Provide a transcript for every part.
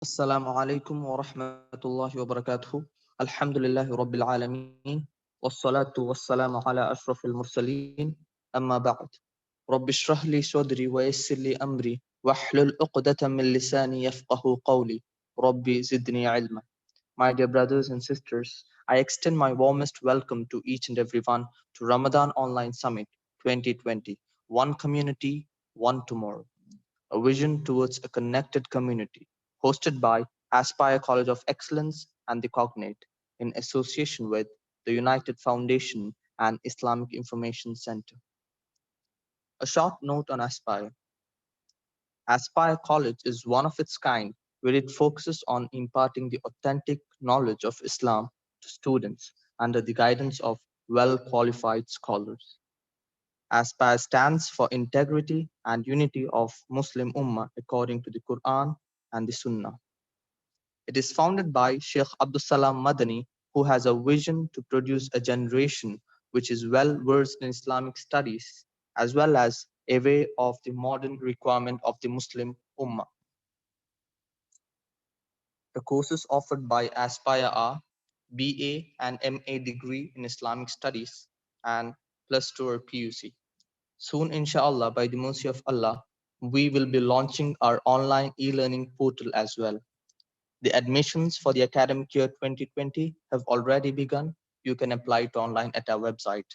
Assalamu alaikum wa rahmatullahi wa barakatuh. Alhamdulillahi rabbil alameen. Wassalatu wassalamu ala ashrafil mursaleen. Amma ba'd. Rabbi shrah li sadri wa yassir li amri wahlul uqdatan min lisani yafqahu qawli. Rabbi zidni ilma. My dear brothers and sisters, I extend my warmest welcome to each and everyone to Ramadan Online Summit 2020. One community, one tomorrow, a vision towards a connected community, hosted by Aspire College of Excellence and the Cognate, in association with the United Foundation and Islamic Information Center. A short note on Aspire. Aspire College is one of its kind where it focuses on imparting the authentic knowledge of Islam to students under the guidance of well qualified scholars. Aspire stands for integrity and unity of Muslim Ummah according to the Quran and the Sunnah. It is founded by Sheikh Abdus Madani, who has a vision to produce a generation which is well versed in Islamic studies, as well as aware of the modern requirement of the Muslim Ummah. The courses offered by Aspire are BA and MA degree in Islamic studies and plus 2 or PUC. Soon, inshallah, by the mercy of Allah, we will be launching our online e-learning portal as well. The admissions for the academic year 2020 have already begun. You can apply it online at our website.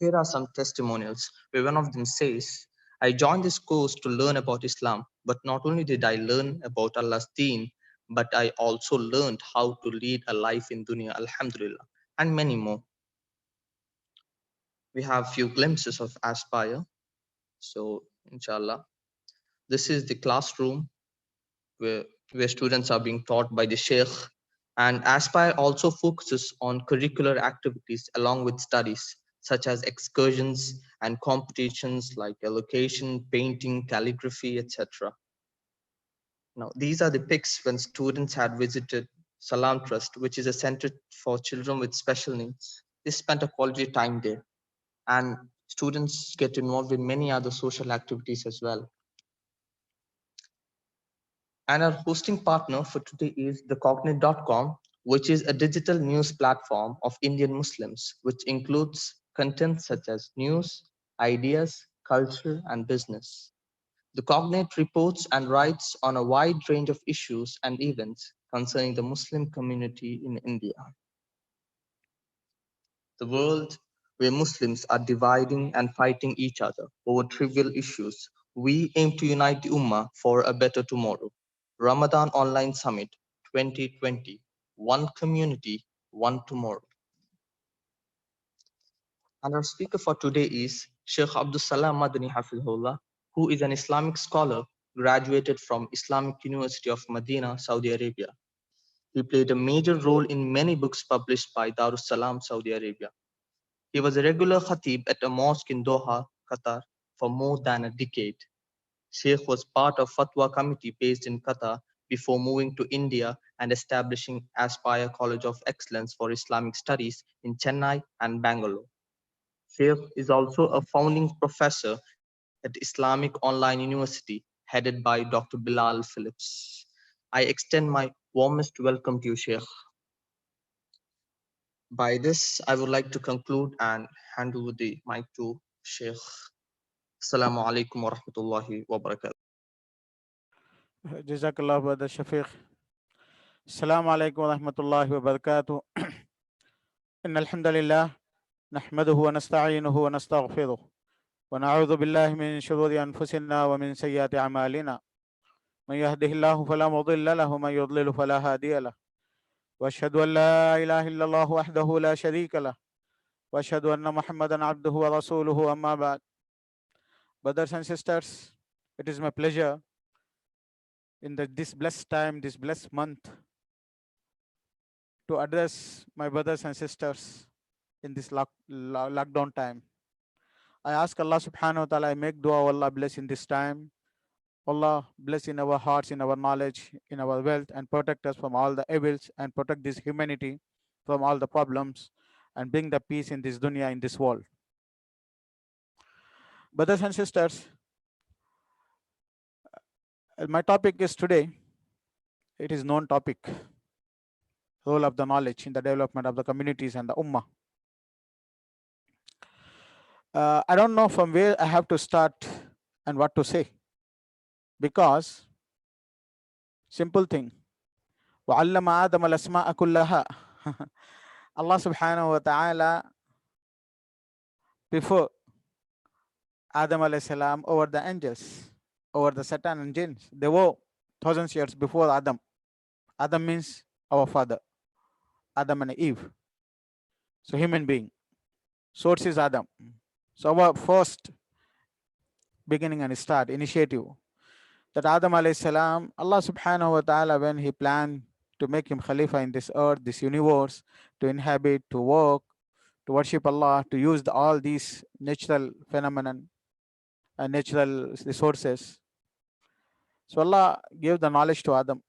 Here are some testimonials where one of them says, I joined this course to learn about Islam, but not only did I learn about Allah's deen, but I also learned how to lead a life in dunya, alhamdulillah, and many more. We have few glimpses of Aspire. So, inshallah, this is the classroom where, where students are being taught by the Sheikh. And Aspire also focuses on curricular activities along with studies, such as excursions and competitions like elocution, painting, calligraphy, etc. Now, these are the pics when students had visited Salam Trust, which is a center for children with special needs. They spent a quality time there, and students get involved in many other social activities as well. And our hosting partner for today is thecognate.com, which is a digital news platform of Indian Muslims, which includes content such as news, ideas, culture, and business. The Cognate reports and writes on a wide range of issues and events concerning the Muslim community in India. The world where Muslims are dividing and fighting each other over trivial issues, we aim to unite the Ummah for a better tomorrow. Ramadan Online Summit 2020, one community, one tomorrow. And our speaker for today is Sheikh Abdus Madani Hafizullah, who is an Islamic scholar graduated from Islamic University of Medina, Saudi Arabia. He played a major role in many books published by Darus Salam, Saudi Arabia. He was a regular khatib at a mosque in Doha, Qatar, for more than a decade. Sheikh was part of Fatwa committee based in Qatar before moving to India and establishing Aspire College of Excellence for Islamic Studies in Chennai and Bangalore. Sheikh is also a founding professor at Islamic Online University, headed by Dr. Bilal Phillips. I extend my warmest welcome to you, Sheikh. By this, I would like to conclude and hand over the mic to Sheikh. Assalamu alaikum wa rahmatullahi wa barakatuh. Jazakallah brother Shafiq. Assalamu alaikum wa rahmatullahi wa barakatuh. إن الحمد لله نحمده ونستعينه ونستغفره ونعوذ بالله من شرور أنفسنا ومن سيئات أعمالنا من يهده الله فلا مضل له ومن يضلل فلا هادي له وأشهد أن لا إله إلا الله وحده لا شريك له وأشهد أن محمدا عبده ورسوله أما بعد. Brothers and sisters, it is my pleasure in this blessed time, this blessed month, to address my brothers and sisters in this lockdown time. I ask Allah subhanahu wa ta'ala, I make dua, Allah bless in this time. Allah bless in our hearts, in our knowledge, in our wealth, and protect us from all the evils, and protect this humanity from all the problems, and bring the peace in this dunya, in this world. Brothers and sisters, my topic is today, it is known topic, role of the knowledge in the development of the communities and the Ummah. I don't know from where I have to start and what to say, because simple thing. وَعَلَّمَ آدَمَ الْأَسْمَاءَ كُلَّهَا. Allah subhanahu wa ta'ala, before Adam alayhi salam, over the angels, over the Satan and jinns, they were thousands years before Adam. Adam means our father, Adam and Eve. So human being. Source is Adam. So our first beginning and start, initiative, that Adam alayhi salam, Allah subhanahu wa ta'ala, when he planned to make him Khalifa in this earth, this universe, to inhabit, to work, to worship Allah, to use all these natural phenomenon and natural resources. So Allah gave the knowledge to Adam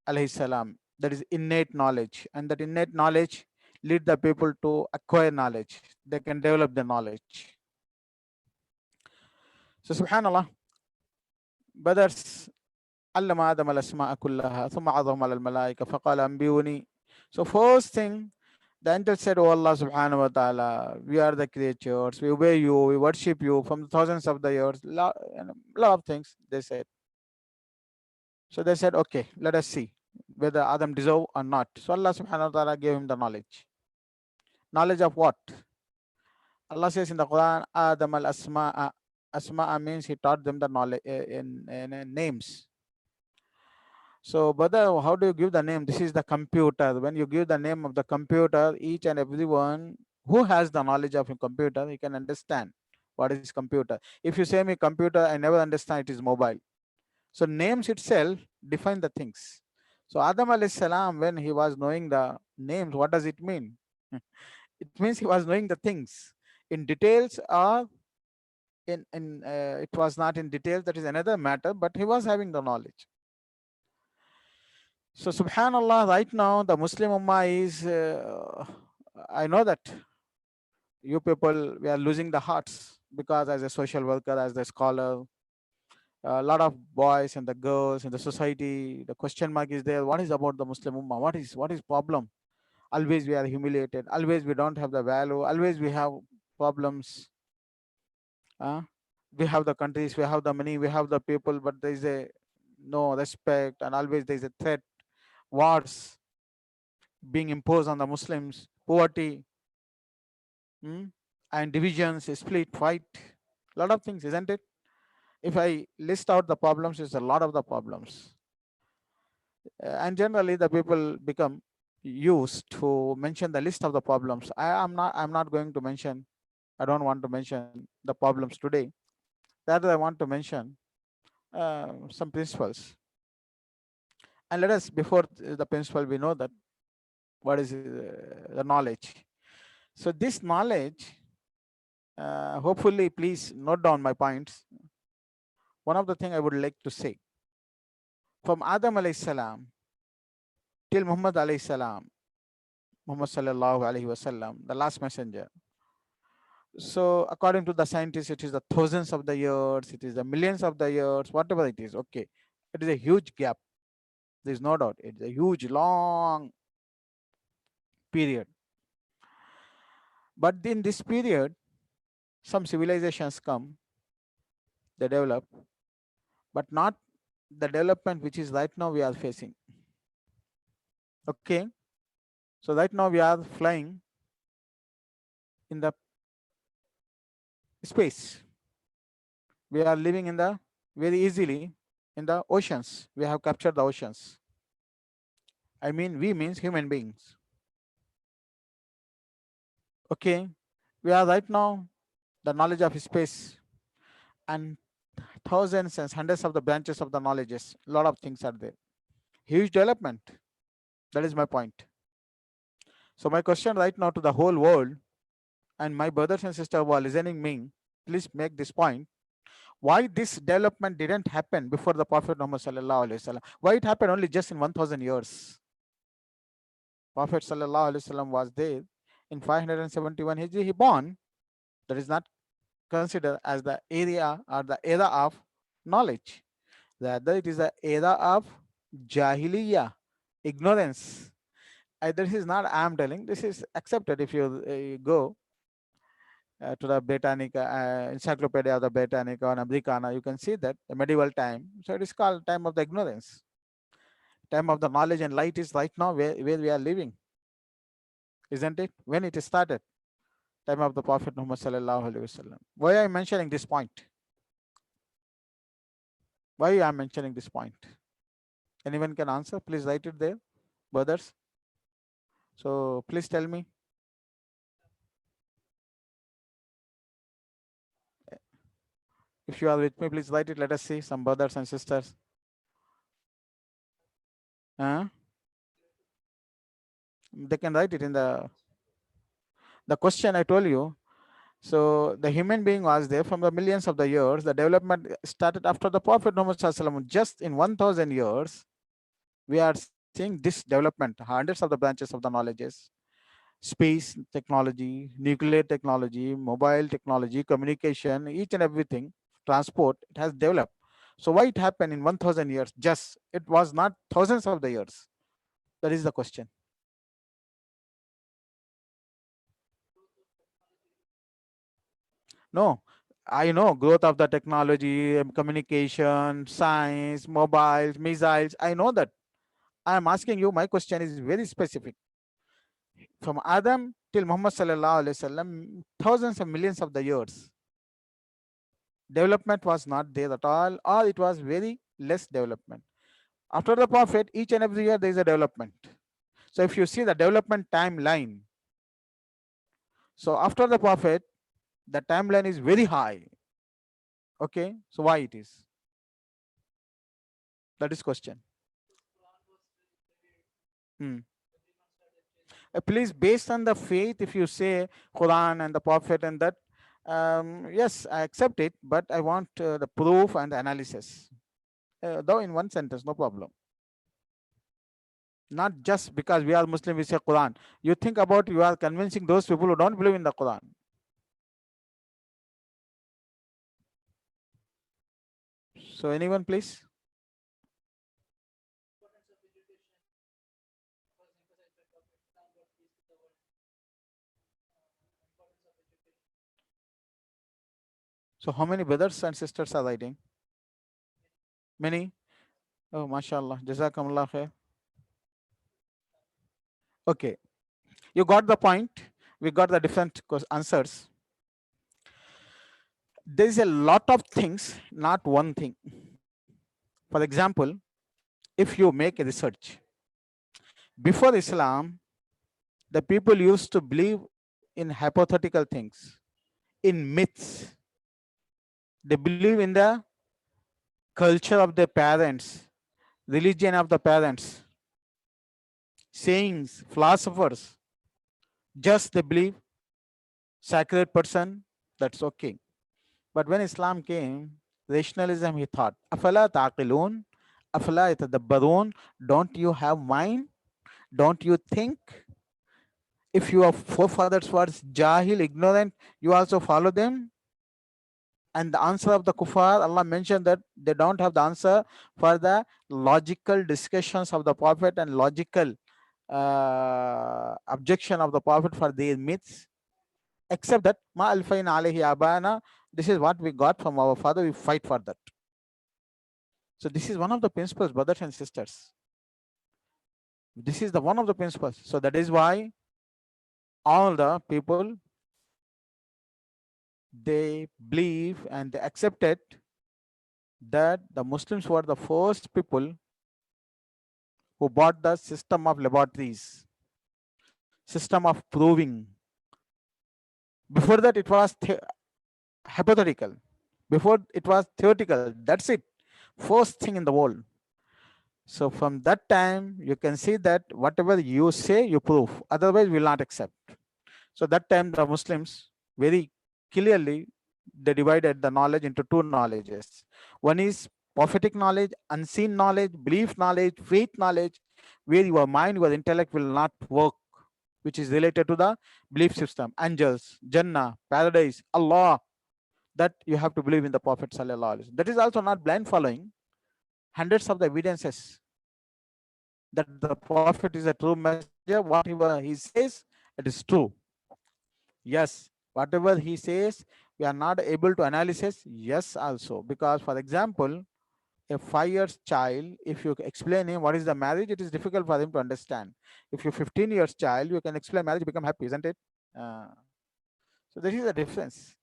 alayhi salam. That is innate knowledge. And that innate knowledge lead the people to acquire knowledge. They can develop the knowledge. So subhanallah, brothers, علم آدم الأسماء كلها ثم عرضهم على الملائكة فقال أنبئوني. So first thing, the angel said, "Oh Allah subhanahu wa ta'ala, we are the creatures, we obey you, we worship you from thousands of the years." Lot of things they said. So they said, okay, let us see whether Adam deserve or not. So Allah subhanahu wa ta'ala gave him the knowledge. Knowledge of what? Allah says in the Quran, Adam al-Asma'a. Asma'a means he taught them the knowledge in names. So, brother, how do you give the name? This is the computer. When you give the name of the computer, each and everyone who has the knowledge of a computer, he can understand what is computer. If you say me computer, I never understand it is mobile. So names itself define the things. So Adam alayhi salam, when he was knowing the names, what does it mean? It means he was knowing the things in details, or it was not in detail. That is another matter. But he was having the knowledge. So subhanallah, right now the Muslim Ummah is, I know that you people, we are losing the hearts, because as a social worker, as a scholar, a lot of boys and the girls in the society, the question mark is there. What is about the Muslim Ummah? What is problem? Always we are humiliated. Always we don't have the value. Always we have problems. We have the countries, we have the money, we have the people, but there is a no respect, and always there is a threat. Wars being imposed on the Muslims, poverty, and divisions, split, fight, a lot of things, isn't it? If I list out the problems, it's a lot of the problems. And generally the people become used to mention the list of the problems. I'm not going to mention, I don't want to mention the problems today. Rather, I want to mention some principles. And let us, before the principle, we know that what is the knowledge. So this knowledge, hopefully, please note down my points. One of the things I would like to say, from Adam alayhi salam till Muhammad alayhi salam, Muhammad sallallahu alayhi wasallam, the last messenger. So according to the scientists, it is the thousands of the years, it is the millions of the years, whatever it is. Okay, it is a huge gap. There is no doubt. It's a huge, long period. But in this period, some civilizations come, they develop, but not the development which is right now we are facing. Okay, so right now we are flying in the space. We are living in the very easily in the oceans. We have captured the oceans. I mean, we means human beings. Okay, we are right now the knowledge of space, and thousands and hundreds of the branches of the knowledges. A lot of things are there. Huge development. That is my point. So my question right now to the whole world, and my brothers and sisters who are listening me, please make this point. Why this development didn't happen before the Prophet Muhammad sallallahu alaihi wasallam? Why it happened only just in 1000 years? Prophet sallallahu alaihi wasallam was there in 571 Hijri. He born. That is not considered as the area or the era of knowledge. Rather, it is the era of Jahiliyyah. ignorance. This is not I am telling. This is accepted. If you go to the Britannica Encyclopedia of the Britannica or Americana, you can see that the medieval time. So it is called time of the ignorance. Time of the knowledge and light is right now where we are living, isn't it? When it started, time of the Prophet Muhammad sallallahu alaihi wasallam. Why am I mentioning this point? Why I am mentioning this point? Anyone can answer? Please write it there, brothers. So please tell me. If you are with me, please write it. Let us see some brothers and sisters. They can write it in the question I told you. So the human being was there from the millions of the years. The development started after the Prophet Muhammad sallallahu. Just in 1,000 years, we are seeing this development, hundreds of the branches of the knowledges, space technology, nuclear technology, mobile technology, communication, each and everything, transport, it has developed. So why it happened in 1,000 years? Just, it was not thousands of the years. That is the question. No, I know growth of the technology, communication, science, mobiles, missiles. I know that. I am asking you, my question is very specific. From Adam till Muhammad sallallahu alaihi wasallam, thousands of millions of the years, development was not there at all, or it was very less development. After the Prophet, each and every year there is a development. So if you see the development timeline, so after the Prophet, the timeline is very high. Okay, so why it is? That is question. Please, based on the faith, if you say Quran and the Prophet and that, yes, I accept it, but I want the proof and the analysis. Though in one sentence, no problem. Not just because we are Muslim, we say Quran. You think about, you are convincing those people who don't believe in the Quran. So anyone, please? So how many brothers and sisters are writing? Many? Oh, mashallah. Jazakumullah khair. Okay. You got the point. We got the different answers. There is a lot of things, not one thing. For example, if you make a research, before Islam, the people used to believe in hypothetical things, in myths. They believe in the culture of their parents, religion of the parents, sayings, philosophers. Just they believe sacred person, that's okay. But when Islam came, rationalism, he thought, afala taqilun, afala yatadabbarun, don't you have mind? Don't you think? If your forefathers were jahil, ignorant, you also follow them? And the answer of the kuffar, Allah mentioned that they don't have the answer for the logical discussions of the Prophet and logical objection of the Prophet for their myths, except that ma alfain alayhi abana, this is what we got from our father, we fight for that. So this is one of the principles, brothers and sisters. This is the one of the principles. So that is why all the people, they believe and they accepted that the Muslims were the first people who brought the system of laboratories, system of proving. Before that, it was hypothetical. Before it was theoretical. That's it. First thing in the world. So from that time, you can see that whatever you say, you prove. Otherwise, we will not accept. So that time, the Muslims very clearly, they divided the knowledge into two knowledges. One is prophetic knowledge, unseen knowledge, belief knowledge, faith knowledge, where your mind, your intellect will not work, which is related to the belief system, angels, Jannah, paradise, Allah, that you have to believe in the Prophet sallallahu alaihi wasallam. That is also not blind following. Hundreds of the evidences that the Prophet is a true messenger. Whatever he says, it is true. Yes, whatever he says, we are not able to analyze. Yes, also. Because, for example, a 5 years child, if you explain him what is the marriage, it is difficult for him to understand. If you're 15 years child, you can explain marriage, become happy, isn't it? Uh, so there is a difference.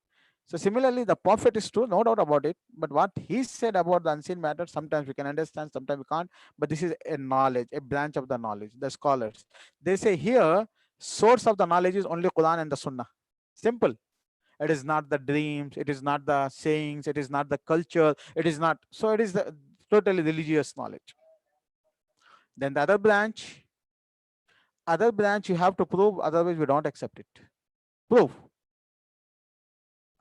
So similarly, the prophet is true, no doubt about it. But what he said about the unseen matter, sometimes we can understand, sometimes we can't. But this is a knowledge, a branch of the knowledge. The scholars, they say here, source of the knowledge is only Quran and the Sunnah. Simple. It is not the dreams, it is not the sayings, it is not the culture, it is not. So it is the totally religious knowledge. Then the other branch you have to prove, otherwise we don't accept it. Prove.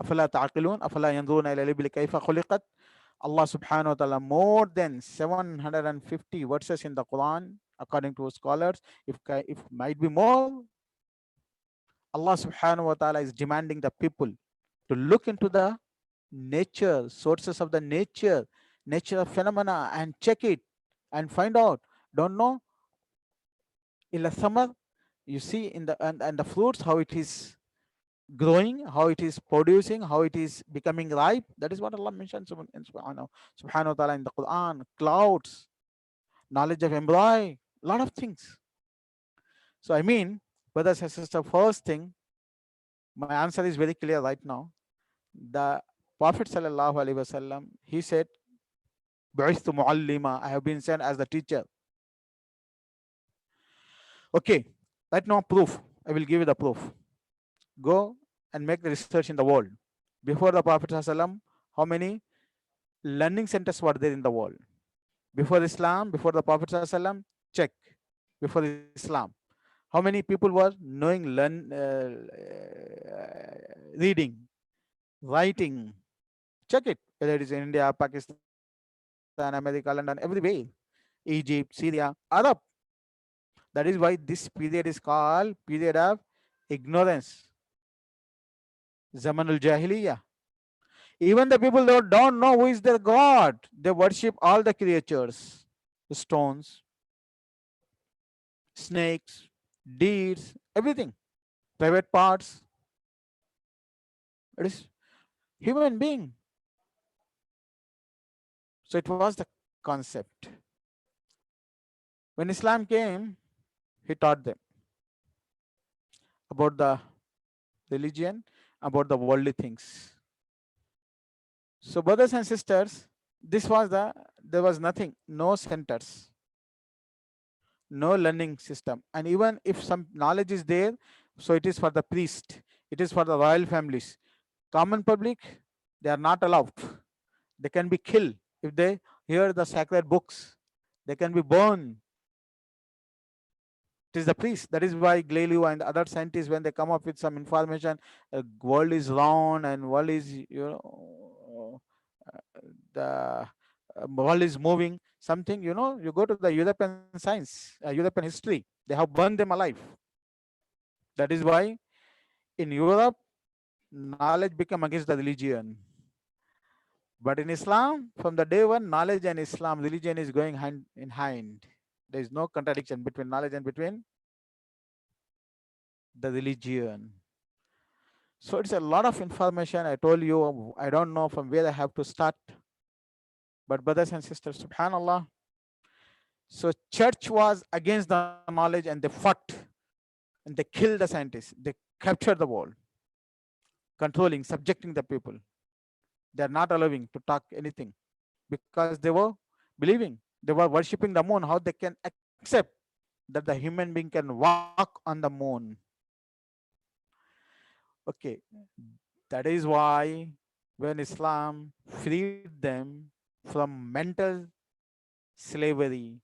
أفلا تعقلون أفلا ينظرون إلى الإبل كيف خلقت. Allah subhanahu wa ta'ala, more than 750 verses in the Quran, according to scholars, if might be more, Allah subhanahu wa ta'ala is demanding the people to look into the nature, sources of the nature of phenomena, and check it and find out. Don't know? In the summer, you see in the and the fruits, how it is growing, how it is producing, how it is becoming ripe. That is what Allah mentions in subhanahu wa ta'ala in the Quran. Clouds, knowledge of embroidery, a lot of things. So I mean, brothers and sisters, first thing, my answer is very clear right now. The Prophet sallallahu alaihi wasallam, he said, "Bu'ithtu mu'allima," I have been sent as the teacher. Okay, right now proof. I will give you the proof. Go and make the research in the world. Before the Prophet ﷺ, how many learning centers were there in the world? Before Islam, before the Prophet ﷺ, check. Before Islam, how many people were knowing, reading, writing? Check it. Whether it is in India, Pakistan, America, London, everywhere, Egypt, Syria, Arab. That is why this period is called period of ignorance. Zamanul Jahiliyyah. Even the people that don't know who is their God, they worship all the creatures, the stones, snakes, deers, everything, private parts. It is human being. So it was the concept. When Islam came, he taught them about the religion, about the worldly things. So brothers and sisters, there was nothing, no centers, no learning system. And even if some knowledge is there, so it is for the priest, it is for the royal families. Common public, they are not allowed. They can be killed if they hear the sacred books. They can be burned. It is the priest. That is why Galileo and other scientists, when they come up with some information, world is round and world is, the world is moving, something, you go to the European science, European history, they have burned them alive. That is why in Europe, knowledge became against the religion. But in Islam, from the day one, knowledge and Islam, religion is going hand in hand. There is no contradiction between knowledge and between the religion. So it's a lot of information. I told you, I don't know from where I have to start. But brothers and sisters, subhanallah. So church was against the knowledge and they fought and they killed the scientists. They captured the world, controlling, subjecting the people. They are not allowing to talk anything because they were believing, they were worshipping the moon. How they can accept that the human being can walk on the moon? Okay, that is why when Islam freed them from mental slavery,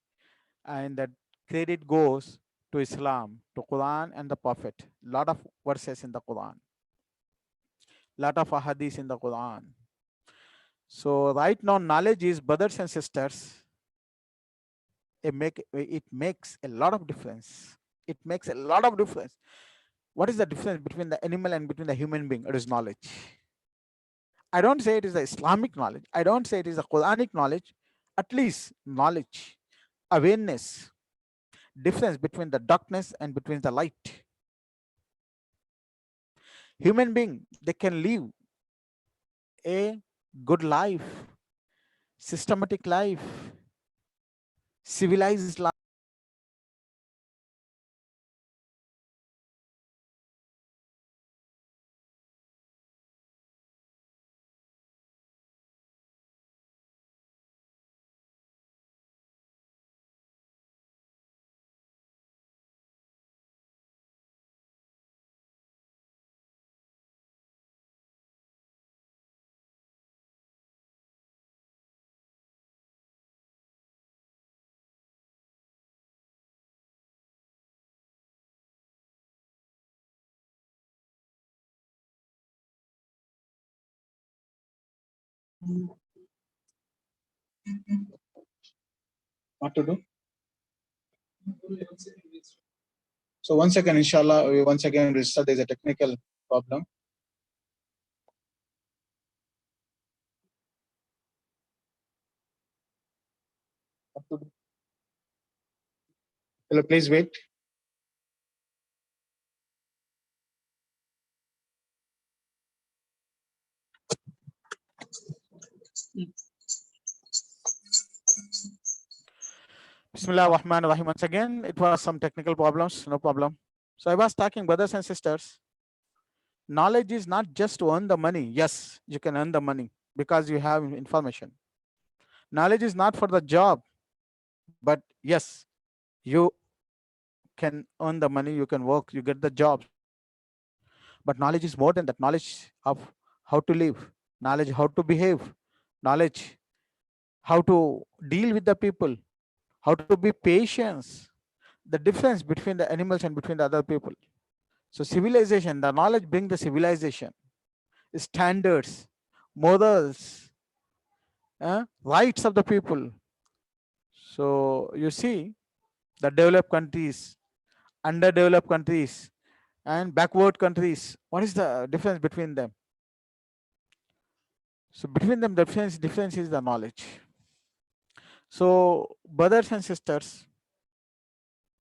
and that credit goes to Islam, to Quran and the Prophet. Lot of verses in the Quran, lot of ahadith in the Quran. So right now, knowledge is, brothers and sisters, it makes a lot of difference. It makes a lot of difference. What is the difference between the animal and between the human being? It is knowledge. I don't say it is the Islamic knowledge. I don't say it is the Quranic knowledge. At least knowledge, awareness. difference between the darkness and between the light. Human being, they can live a good life, systematic life, civilized life. What to do? So once again, inshallah, we once again restart. There's a technical problem. What to do? Hello, please wait. Bismillah ar-Rahman ar-Rahim. Once again, it was some technical problems, no problem. So I was talking, brothers and sisters, knowledge is not just to earn the money. Yes, you can earn the money because you have information. Knowledge is not for the job, but yes, you can earn the money, you can work, you get the jobs. But knowledge is more than that. Knowledge of how to live, knowledge how to behave, knowledge how to deal with the people, how to be patient, the difference between the animals and between the other people. So civilization, the knowledge brings the civilization, standards, morals, rights of the people. So you see the developed countries, underdeveloped countries, and backward countries. What is the difference between them? So between them, the difference is the knowledge. So brothers and sisters,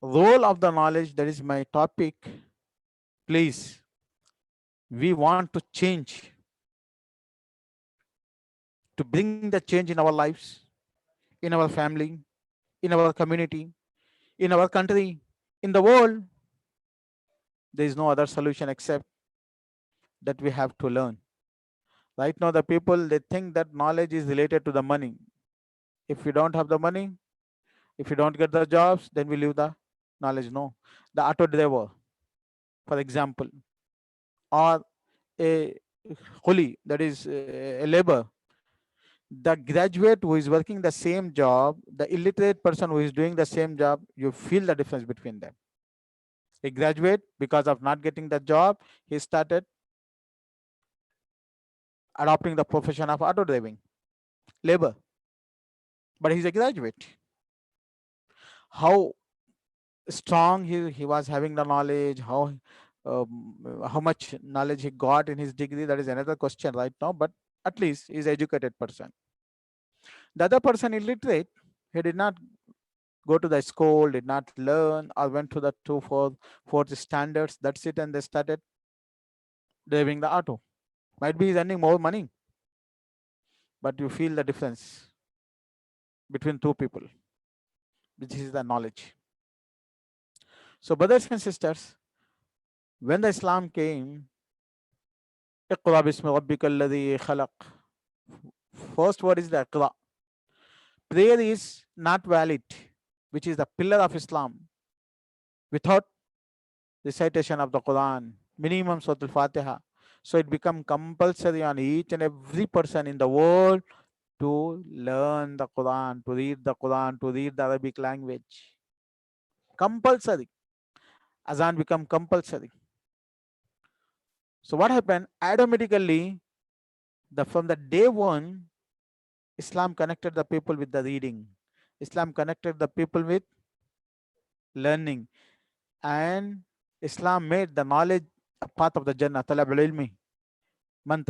role of the knowledge, that is my topic. Please, we want to change, to bring the change in our lives, in our family, in our community, in our country, in the world. There is no other solution except that we have to learn. Right now, the people, they think that knowledge is related to the money. If we don't have the money, if we don't get the jobs, then we leave the knowledge. No. The auto driver, for example, or a kuli, that is a labor. The graduate who is working the same job, the illiterate person who is doing the same job, you feel the difference between them. A graduate, because of not getting the job, he started adopting the profession of auto driving, labor. But he's a graduate. How strong he was having the knowledge, how much knowledge he got in his degree, that is another question right now, but at least he's an educated person. The other person, illiterate, he did not go to the school, did not learn, or went to the fourth standards. That's it, and they started driving the auto. Might be he's earning more money, but you feel the difference between two people, which is the knowledge. So brothers and sisters, when the Islam came, اقرأ باسم ربك الذي خلق. First word is the Iqra. Prayer is not valid, which is the pillar of Islam, without recitation of the Quran, minimum Surah Al-Fatiha. So it becomes compulsory on each and every person in the world to learn the Quran, to read the Quran, to read the Arabic language. Compulsory. Azan become compulsory. So what happened? Automatically, from the day one, Islam connected the people with the reading. Islam connected the people with learning. And Islam made the knowledge a part of the Jannah. Talab al-ilmi. من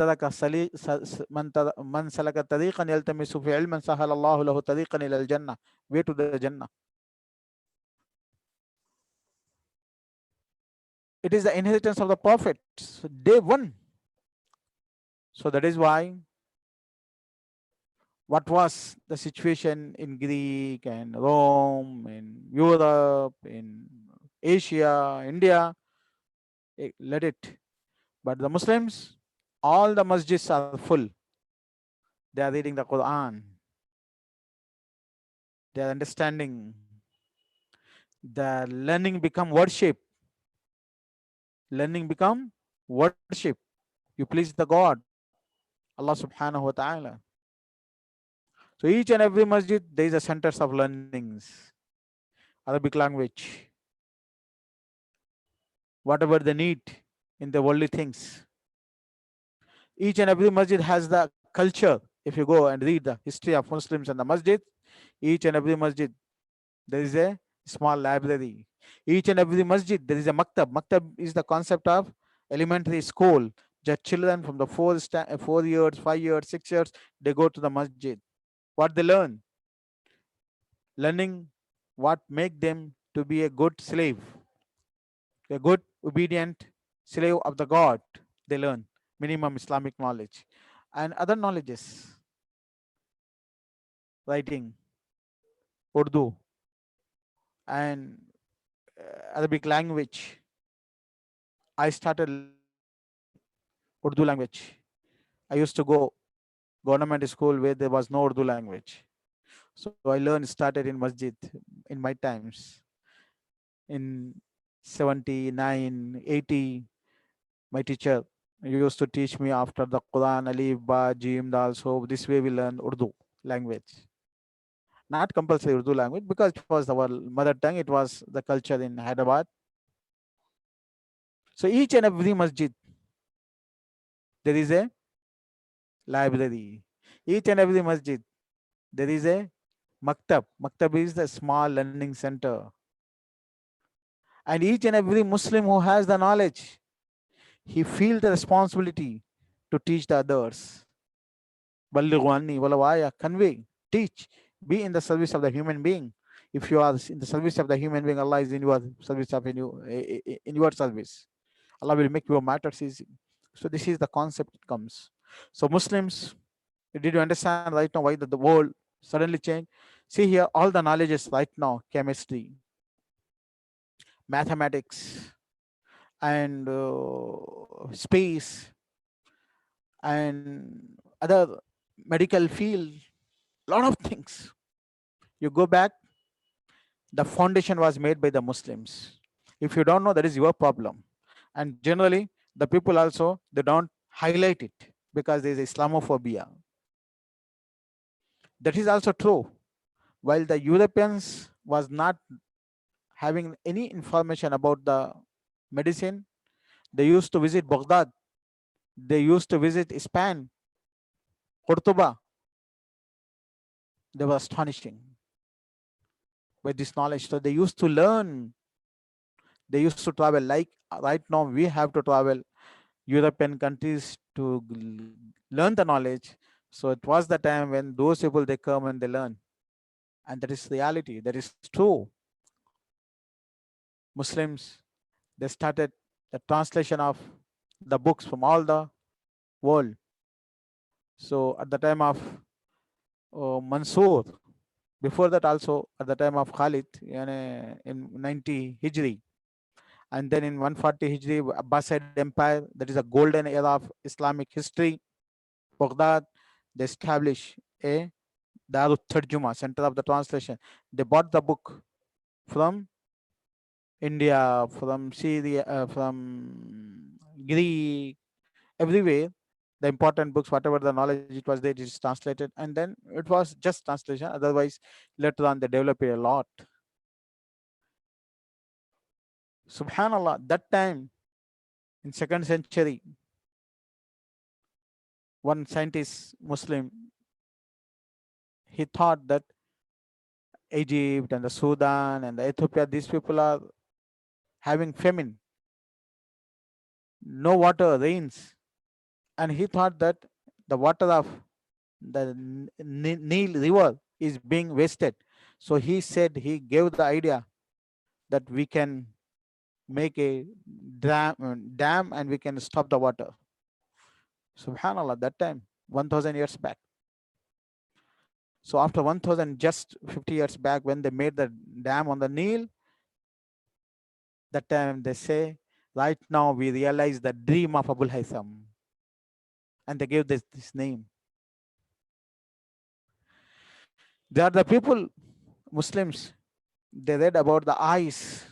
سلك طريقا يلتمس في علما سهل الله له طريقا إلى الجنة. Way to the Jannah. It is the inheritance of the prophets, day one. So that is why what was the situation in Greek and Rome, in Europe, in Asia, India, let it. But the Muslims, all the masjids are full. They are reading the Quran. They are understanding. The learning become worship. Learning become worship. You please the God, Allah subhanahu wa ta'ala. So each and every masjid, there is a centers of learnings. Arabic language, whatever they need in the worldly things. Each and every masjid has the culture. If you go and read the history of Muslims and the masjid, each and every masjid, there is a small library. Each and every masjid, there is a maktab. Maktab is the concept of elementary school. Just children from the 4 years, 5 years, 6 years, they go to the masjid. What they learn? Learning what make them to be a good slave, a good obedient slave of the God. They learn minimum Islamic knowledge and other knowledges, writing, Urdu, and Arabic language. I started learning Urdu language. I used to go government school where there was no Urdu language. So I learned, started in masjid in my times. In 79, 80, my teacher used to teach me after the Quran, Alif, Ba, Jim, Dal. So this way we learn Urdu language. Not compulsory Urdu language because it was our mother tongue. It was the culture in Hyderabad. So each and every masjid, there is a library. Each and every masjid, there is a maktab. Maktab is the small learning center. And each and every Muslim who has the knowledge, he feels the responsibility to teach the others. Ballighu walawaya, convey, teach, be in the service of the human being. If you are in the service of the human being, Allah is in your service of in your service. Allah will make your matters easy. So this is the concept it comes. So Muslims, did you understand right now why the world suddenly changed? See here, all the knowledge is right now, chemistry, mathematics, and space, and other medical field, lot of things. You go back, the foundation was made by the Muslims. If you don't know, that is your problem. And generally, the people also, they don't highlight it because there is Islamophobia. That is also true. While the Europeans was not having any information about the medicine, they used to visit Baghdad. They used to visit Spain, Cordoba. They were astonishing by this knowledge. So they used to learn. They used to travel. Like right now, we have to travel European countries to learn the knowledge. So it was the time when those people, they come and they learn. And that is reality. That is true. Muslims, they started the translation of the books from all the world. So at the time of Mansoor, before that also at the time of Khalid in 90 Hijri, and then in 140 Hijri, Abbasid Empire, that is a golden era of Islamic history. Baghdad, they established a Darut Tarjuma, center of the translation. They bought the book from India, from Syria, from Greek, everywhere. The important books, whatever the knowledge it was there, it is translated, and then it was just translation. Otherwise, later on they developed a lot. Subhanallah, that time in 2nd century, one scientist, Muslim, he thought that Egypt and the Sudan and the Ethiopia, these people are having famine, no water, rains, and he thought that the water of the Nile river is being wasted. So he said, he gave the idea that we can make a dam and we can stop the water. Subhanallah, that time, 1000 years back. So after 1000, just 50 years back, when they made the dam on the Nile, that time they say, right now we realize the dream of Abul Haytham. And they gave this name. They are the people, Muslims, they read about the eyes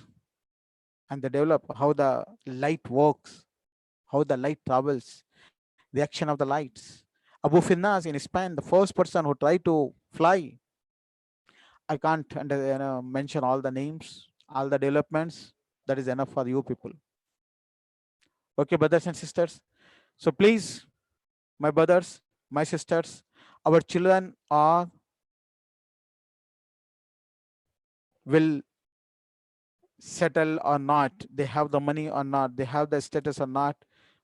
and they develop how the light works, how the light travels, the action of the lights. Abu Finnas in Spain, the first person who tried to fly. I can't mention all the names, all the developments. That is enough for you people. Okay, brothers and sisters. So please, my brothers, my sisters, our children will settle or not, they have the money or not, they have the status or not,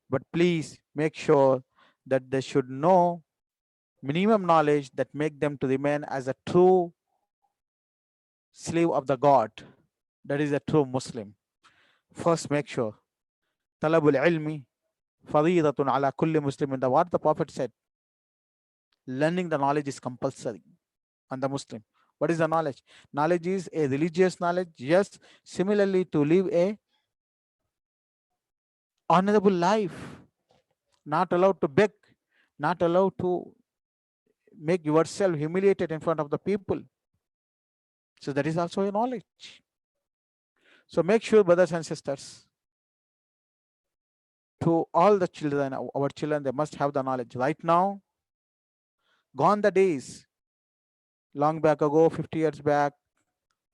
but please make sure that they should know minimum knowledge that make them to remain as a true slave of the God. That is a true Muslim. First, make sure. Talabul ilmi faridatun ala kulli muslimin. What the Prophet said, learning the knowledge is compulsory on the Muslim. What is the knowledge? Knowledge is a religious knowledge. Yes, similarly to live a honorable life, not allowed to beg, not allowed to make yourself humiliated in front of the people. So that is also a knowledge. So make sure, brothers and sisters, to all the children, our children, they must have the knowledge. Right now, gone the days, long back ago, 50 years back,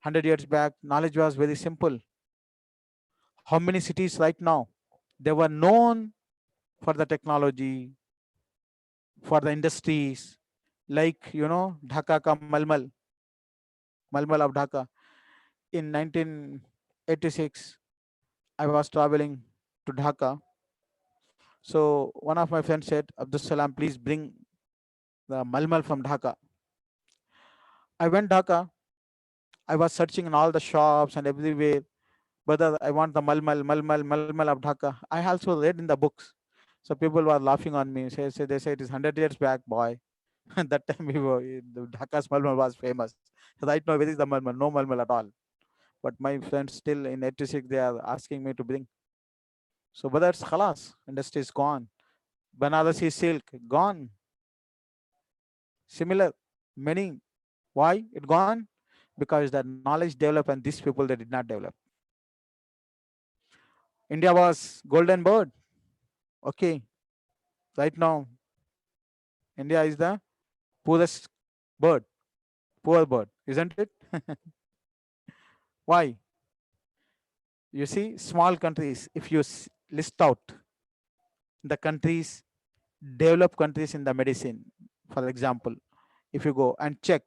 100 years back, knowledge was very simple. How many cities right now? They were known for the technology, for the industries, like, Dhaka ka Malmal of Dhaka. In 1986, I was traveling to Dhaka. So one of my friends said, Abdus Salam, please bring the Malmal from Dhaka. I went Dhaka. I was searching in all the shops and everywhere. Brother, I want the Malmal of Dhaka. I also read in the books. So people were laughing on me. They say it is 100 years back, boy. That time the Dhaka's Malmal was famous. Right now, where is the Malmal? No Malmal at all. But my friends still in 86, they are asking me to bring. So, but that's khalas. Industry is gone. Banarasi silk, gone. Similar, many. Why it gone? Because the knowledge developed and these people, they did not develop. India was golden bird. Okay. Right now, India is the poorest bird. Poor bird, isn't it? Why? You see, small countries, if you list out the countries, developed countries in the medicine, for example, if you go and check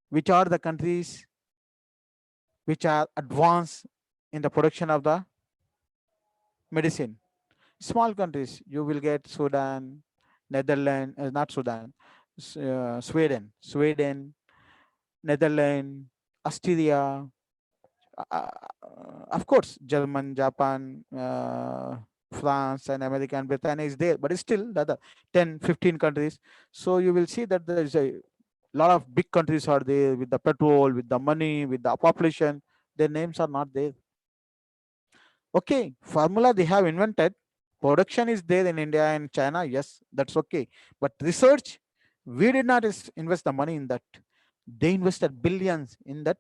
which are the countries which are advanced in the production of the medicine. Small countries, you will get Sudan, Netherlands, not Sudan, Sweden, Netherlands, Austria, of course, German, Japan, France, and America and Britain is there, but it's still the other 10, 15 countries. So you will see that there is a lot of big countries are there with the petrol, with the money, with the population. Their names are not there. Okay, formula they have invented. Production is there in India and China. Yes, that's okay. But research, we did not invest the money in that. They invested billions in that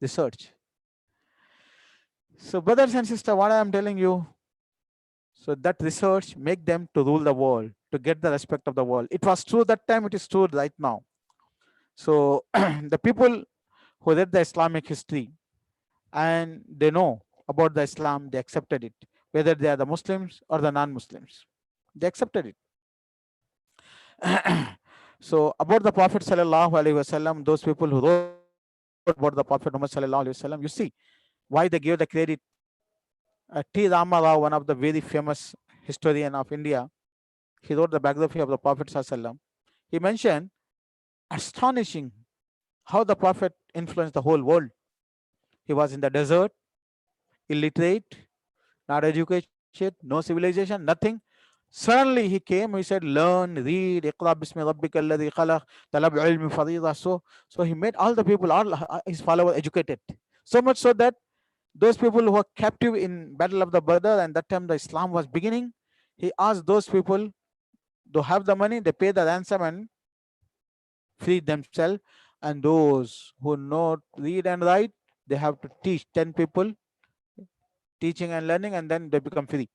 research. So brothers and sisters, what I am telling you, so that research make them to rule the world, to get the respect of the world. It was true that time, it is true right now. So the people who read the Islamic history and they know about the Islam, they accepted it, whether they are the Muslims or the non-Muslims. They accepted it. So about the Prophet Sallallahu Alaihi Wasallam, those people who wrote about the Prophet Muhammad Sallallahu Alaihi Wasallam, you see why they gave the credit. T. Rama Rao, one of the very famous historian of India, he wrote the biography of the Prophet Sallallahu Alaihi Wasallam. He mentioned astonishing how the Prophet influenced the whole world. He was in the desert, illiterate, not educated, no civilization, nothing. Suddenly he came, he said, learn, read, iqra bismi rabbika alladhi khalaq, talab ilmi farida. So he made all the people, all his followers educated. So much so that those people who were captive in Battle of the Badr, and that time the Islam was beginning, he asked those people to have the money, they pay the ransom and free themselves. And those who know read and write, they have to teach 10 people, teaching and learning, and then they become free.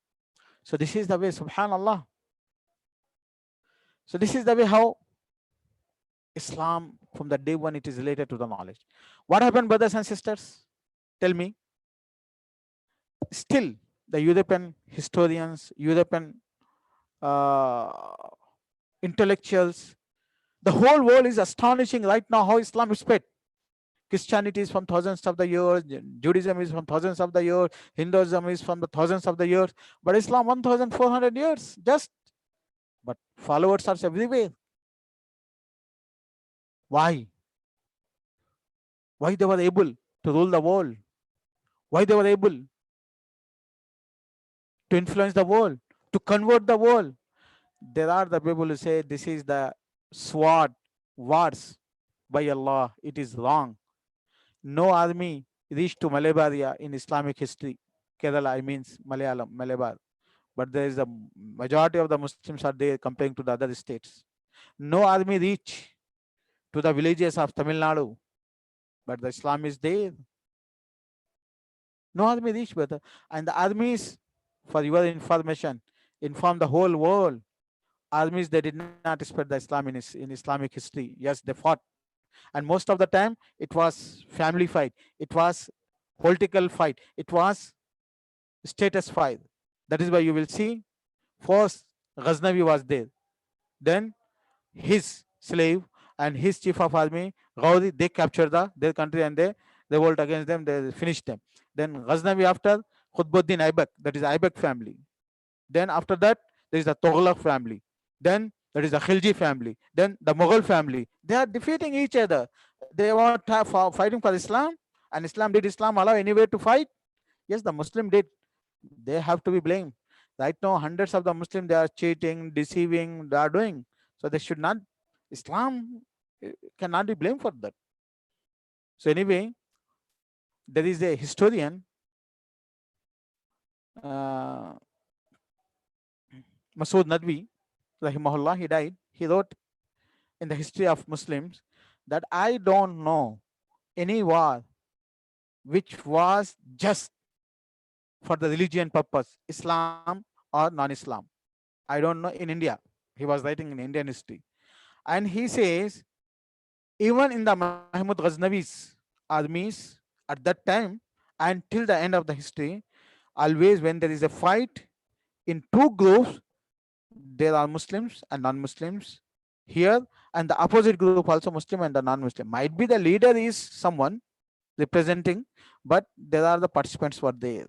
So this is the way, subhanallah. So this is the way how Islam, from the day one, it is related to the knowledge. What happened, brothers and sisters? Tell me. Still, the European historians, European uh, intellectuals, the whole world is astonishing right now how Islam is spread. Christianity is from thousands of the years, Judaism is from thousands of the years, Hinduism is from the thousands of the years, but Islam 1,400 years just. But followers are everywhere. Why? Why they were able to rule the world? Why they were able to influence the world, to convert the world? There are the people who say this is the sword wars by Allah. It is wrong. No army reached to Malabaria in Islamic history. Kerala, I means Malayalam, Malabar. But there is a majority of the Muslims are there comparing to the other states. No army reached to the villages of Tamil Nadu, but the Islam is there. No army reached, brother. And the armies, for your information, inform the whole world. Armies, they did not spread the Islam in Islamic history. Yes, they fought. And most of the time, it was family fight. It was political fight. It was status fight. That is why you will see, first Ghaznavi was there. Then his slave and his chief of army, Gaudi, they captured their country and they revolt against them. They finished them. Then Ghaznavi after, Qutbuddin Aibak, that is Aibak family. Then after that, there is the Tughlaq family. Then that is the Khilji family. Then the Mughal family. They are defeating each other. They were fighting for Islam, and Islam, did Islam allow anywhere to fight? Yes, the Muslim did. They have to be blamed. Right now, hundreds of the Muslims, they are cheating, deceiving, they are doing. So they should not, Islam cannot be blamed for that. So anyway, there is a historian, Masood Nadwi, rahimahullah, he died. He wrote in the history of Muslims that I don't know any war which was just for the religion purpose, Islam or non-Islam. I don't know in India. He was writing in Indian history. And he says, even in the Mahmud Ghaznavi's armies at that time, until the end of the history, always when there is a fight in two groups, there are Muslims and non-Muslims here, and the opposite group also Muslim and the non-Muslim. Might be the leader is someone representing, but there are the participants were there.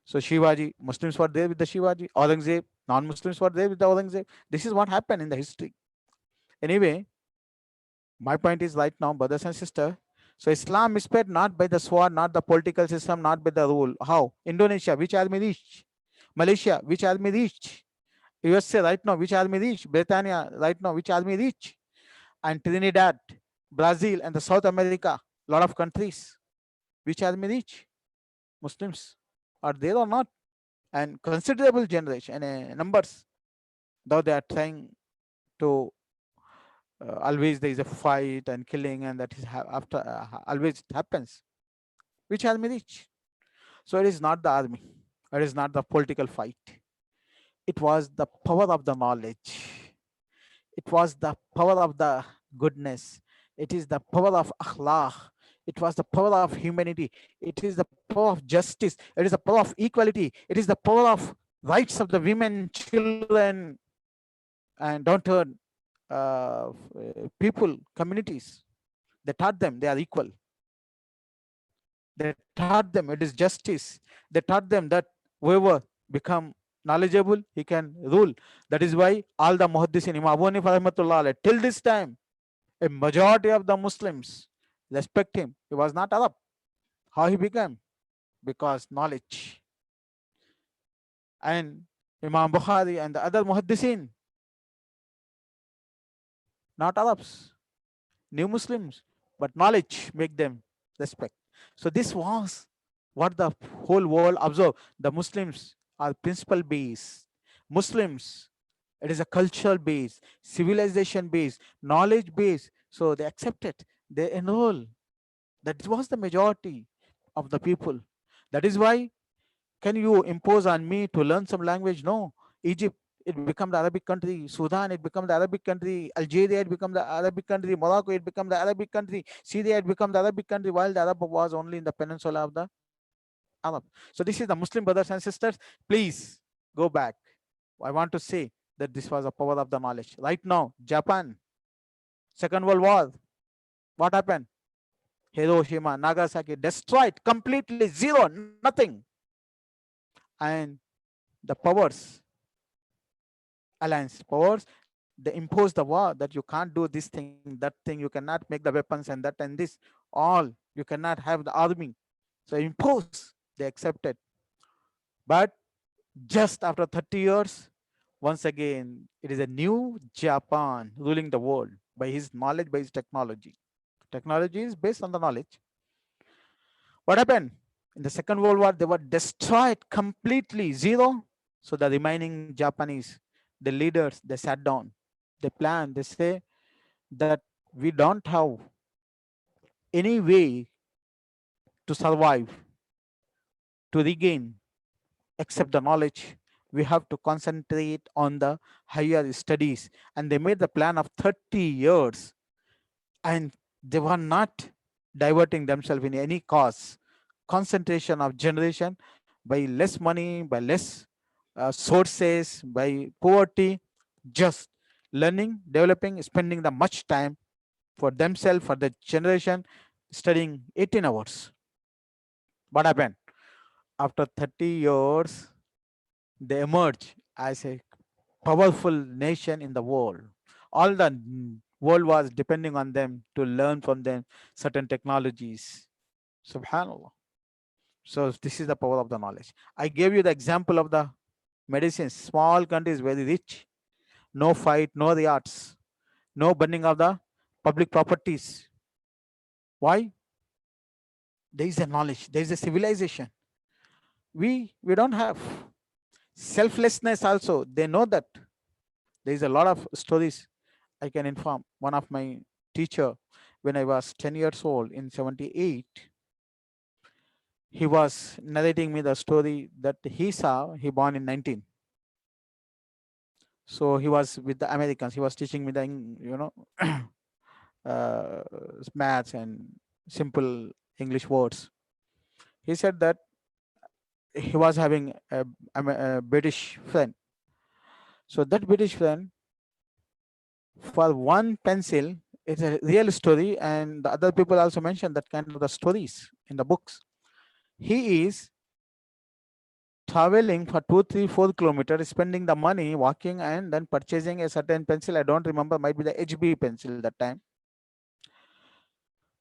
So Shivaji, Muslims were there with the Shivaji. Aurangzeb, non-Muslims were there with the Aurangzeb. This is what happened in the history. Anyway, my point is right now, brothers and sisters, so Islam is spread not by the sword, not the political system, not by the rule. How? Indonesia, which army reached? Malaysia, which army reached? USA right now, which army reached? Britannia right now, which army reached? And Trinidad, Brazil, and the South America, lot of countries, which army reach? Muslims are there or not? And considerable generation and numbers, though they are trying to always there is a fight and killing, and that is after always it happens. Which army reach? So it is not the army, it is not the political fight. It was the power of the knowledge. It was the power of the goodness. It is the power of akhlaq. It was the power of humanity. It is the power of justice. It is the power of equality. It is the power of rights of the women, children, and don't people, communities. They taught them they are equal. They taught them it is justice. They taught them that whoever become knowledgeable, he can rule. That is why all the muhaddisin, Imam Abu Hanifa rahmatullah, till this time, a majority of the Muslims respect him. He was not Arab. How he became? because knowledge. And Imam Bukhari and the other muhaddisin, not Arabs, new Muslims, but knowledge make them respect. So this was what the whole world observed. The Muslims are principle based. Muslims, it is a cultural base, civilization base, knowledge base. So they accept it. They enroll. That was the majority of the people. That is why, can you impose on me to learn some language? No. Egypt, it became the Arabic country. Sudan, it became the Arabic country. Algeria, it became the Arabic country. Morocco, it became the Arabic country. Syria, it became the Arabic country, while the Arab was only in the peninsula of the Arab. So this is the Muslim brothers and sisters. Please go back. I want to say that this was a power of the knowledge. Right now, Japan, Second World War, what happened? Hiroshima, Nagasaki, destroyed completely, zero, nothing. And the powers, alliance powers, they impose the war that you can't do this thing, that thing, you cannot make the weapons and that and this, all, you cannot have the army. So impose, they accepted. But just after 30 years, once again, it is a new Japan ruling the world by his knowledge, by his technology. Technology is based on the knowledge. What happened? In the Second World War, they were destroyed completely, zero. So the remaining Japanese, the leaders, they sat down, they planned, they say that we don't have any way to survive, to regain, except the knowledge. We have to concentrate on the higher studies. And they made the plan of 30 years. And they were not diverting themselves in any cause. Concentration of generation by less money, by less sources, by poverty, just learning, developing, spending the much time for themselves, for the generation, studying 18 hours. What happened? After 30 years, they emerge as a powerful nation in the world. All the world was depending on them to learn from them certain technologies. Subhanallah. So this is the power of the knowledge. I gave you the example of the medicines. Small countries, very rich. No fight, no riots, no burning of the public properties. Why? There is a knowledge, there is a civilization. We don't have. Selflessness also, they know that. There is a lot of stories I can inform. One of my teacher, when I was 10 years old in 78, he was narrating me the story that he saw. He born in 19. So he was with the Americans. He was teaching me the, maths and simple English words. He said that he was having a British friend. So that British friend, for one pencil, it's a real story, and the other people also mentioned that kind of the stories in the books. He is traveling for 2, 3, 4 kilometers, spending the money, walking, and then purchasing a certain pencil. I don't remember, might be the HB pencil that time.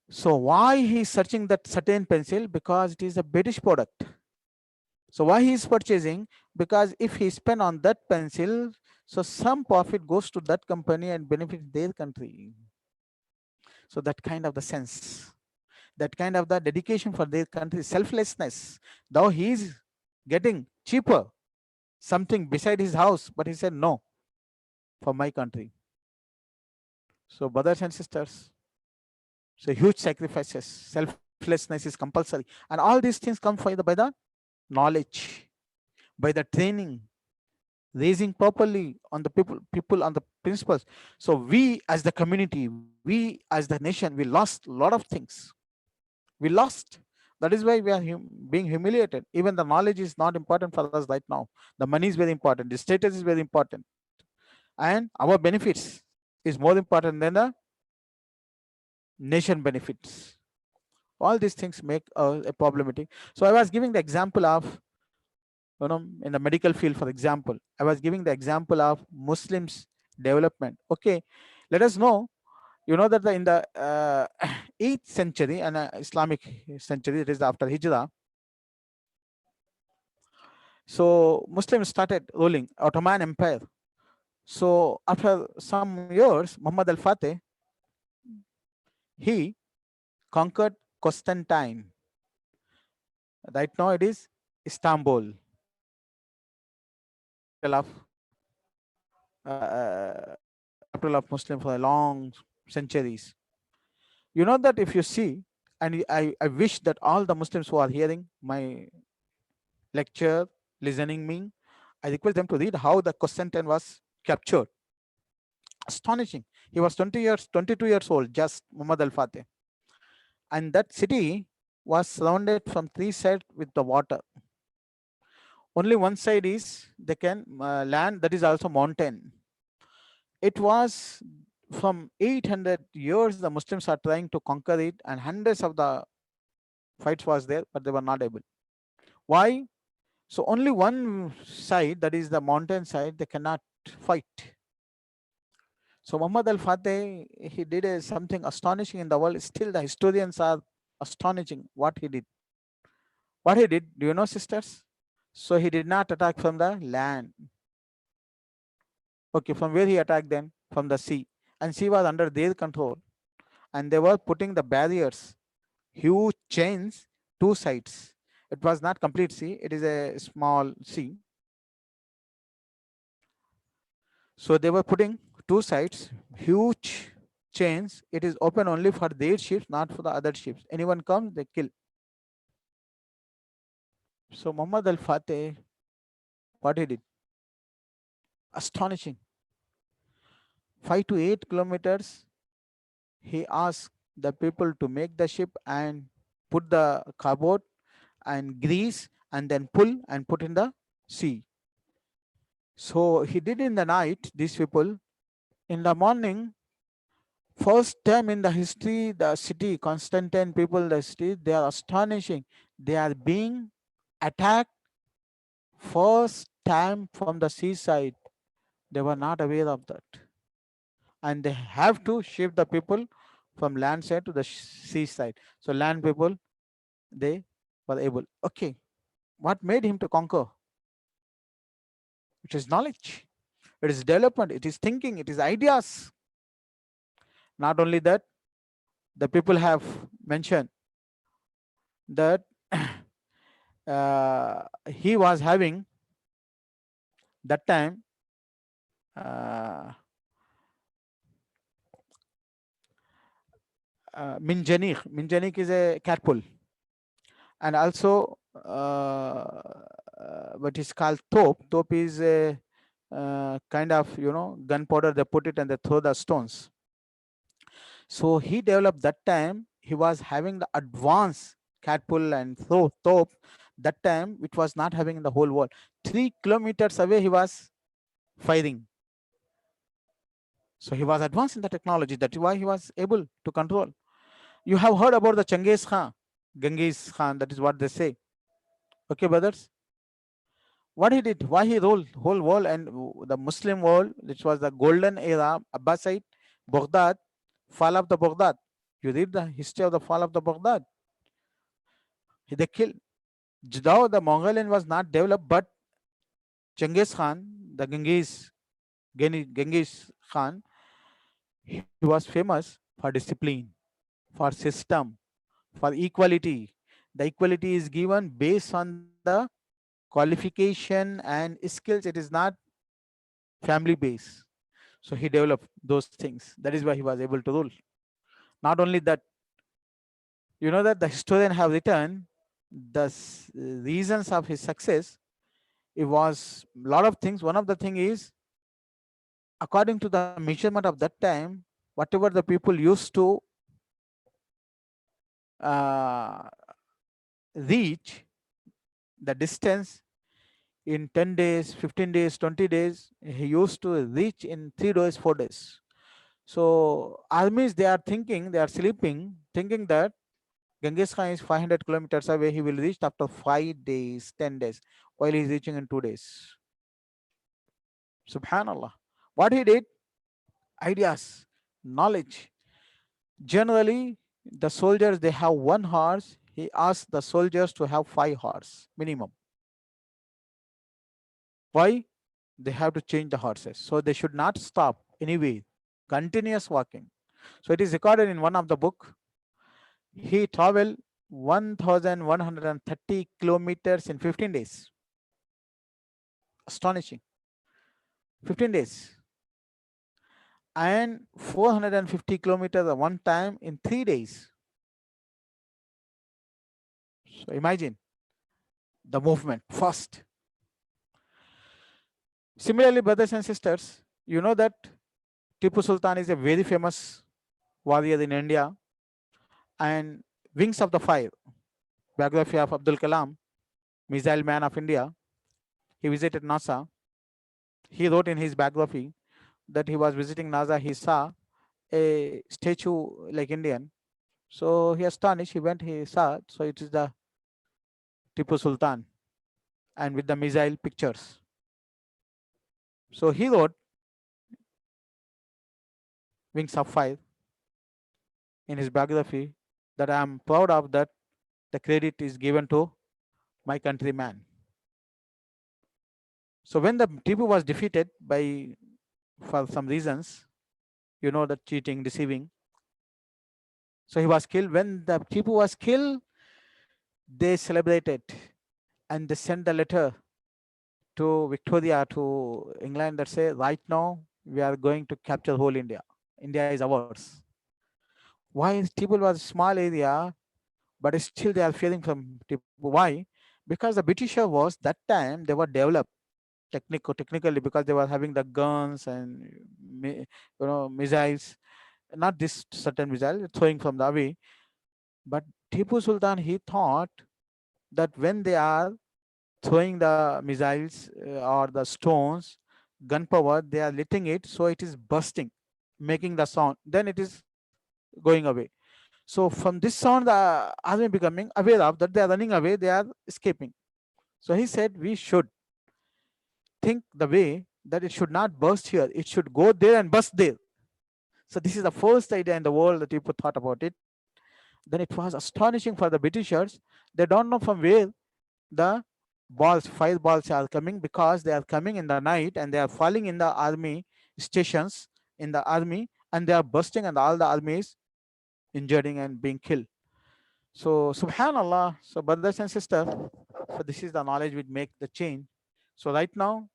So why he's searching that certain pencil? Because it is a British product. So why he is purchasing? Because if he spend on that pencil, so some profit goes to that company and benefits their country. So that kind of the sense, that kind of the dedication for their country, selflessness. Though he is getting cheaper, something beside his house, but he said no, for my country. So brothers and sisters, so huge sacrifices, selflessness is compulsory, and all these things come by the knowledge, by the training, raising properly on the people on the principles. So we as the community, we as the nation, we lost a lot of things. We lost. That is why we are being humiliated. Even the knowledge is not important for us right now. The money is very important. The status is very important. And our benefits is more important than the nation benefits. All these things make a problematic. So I was giving the example of, in the medical field, for example, I was giving the example of Muslims development. Okay, let us know, that in the 8th century and Islamic century, it is after Hijrah, So Muslims started ruling Ottoman Empire. So after some years, Muhammad al-Fatih, he conquered Constantine. Right now it is Istanbul, capital of Muslim for a long centuries. You know that if you see, and I wish that all the Muslims who are hearing my lecture, listening me, I request them to read how the Constantine was captured. Astonishing. He was 20 years, 22 years old, just Muhammad al-Fatih. And that city was surrounded from three sides with the water. Only one side is they can land, that is also mountain. It was from 800 years the Muslims are trying to conquer it, and hundreds of the fights was there, but they were not able. Why? So only one side, that is the mountain side, they cannot fight. So Muhammad al-Fatih, he did something astonishing in the world. Still the historians are astonishing what he did. What he did, do you know, sisters? So he did not attack from the land. Okay, from where he attacked them? From the sea. And sea was under their control. And they were putting the barriers, huge chains, two sides. It was not complete sea, it is a small sea. So they were putting two sides, huge chains. It is open only for their ships, not for the other ships. Anyone comes, they kill. So Muhammad al-Fatih, what he did? Astonishing. 5 to 8 kilometers, he asked the people to make the ship and put the cardboard and grease and then pull and put in the sea. So he did in the night, these people. In the morning, first time in the history, the city, Constantine people, the city, they are astonishing. They are being attacked first time from the seaside. They were not aware of that. And they have to shift the people from land side to the seaside. So land people, they were able. Okay, what made him to conquer? It is knowledge, it is development, it is thinking, it is ideas. Not only that, the people have mentioned that he was having that time minjanik. Minjanik is a catpole, and also what is called top. Top is a kind of, you know, gunpowder. They put it and they throw the stones. So he developed that time. He was having the advanced catpole and throw top. That time it was not having in the whole world. 3 kilometers away he was firing. So he was advanced in the technology. That is why he was able to control. You have heard about the Genghis Khan, that is what they say. Okay, brothers. What he did, why he ruled whole world and the Muslim world, which was the golden era, Abbasid, Baghdad, fall of the Baghdad. You read the history of the fall of the Baghdad. They killed. Though the Mongolian was not developed, but Genghis Khan, the Genghis Khan, he was famous for discipline, for system, for equality. The equality is given based on the qualification and skills. It is not family based. So he developed those things. That is why he was able to rule. Not only that, you know that the historian have written the reasons of his success. It was a lot of things. One of the thing is, according to the measurement of that time, whatever the people used to reach the distance in 10 days, 15 days, 20 days, he used to reach in 3 days, 4 days. So armies, they are thinking, they are sleeping, thinking that Genghis Khan is 500 kilometers away, he will reach after 5 days, 10 days, while he is reaching in 2 days. Subhanallah. What he did? Ideas, knowledge. Generally, the soldiers, they have 1 horse. He asked the soldiers to have 5 horse minimum. Why? They have to change the horses. So they should not stop anyway, continuous walking. So it is recorded in one of the book. He traveled 1,130 kilometers in 15 days. Astonishing. 15 days. And 450 kilometers at one time in 3 days. So imagine the movement fast. Similarly, brothers and sisters, you know that Tipu Sultan is a very famous warrior in India. And Wings of the Fire, biography of Abdul Kalam, missile man of India. He visited NASA. He wrote in his biography that he was visiting NASA. He saw a statue like Indian. So he astonished. He went. He saw. So it is the Tipu Sultan, and with the missile pictures. So he wrote Wings of Fire in his biography that I am proud of that. The credit is given to my countryman. So when the Tipu was defeated by, for some reasons, you know, that cheating, deceiving. So he was killed. When the Tipu was killed, they celebrated and they sent a letter to Victoria, to England, that say, right now we are going to capture whole India. India is ours. Why? Tipu was a small area, but still they are fearing from Tipu. Why? Because the Britisher was that time they were developed technically, because they were having the guns and missiles, not this certain missile throwing from the away. But Tipu Sultan, he thought that when they are throwing the missiles or the stones, gunpowder, they are letting it, so it is bursting, making the sound, then it is going away. So from this sound, the army becoming aware of that they are running away, they are escaping. So he said, we should think the way that it should not burst here, it should go there and burst there. So this is the first idea in the world that people thought about it. Then it was astonishing for the Britishers. They don't know from where the balls, fireballs are coming, because they are coming in the night and they are falling in the army stations, in the army, and they are bursting, and all the army is injured and being killed. So subhanallah. So brothers and sisters, so this is the knowledge which make the change. So right now,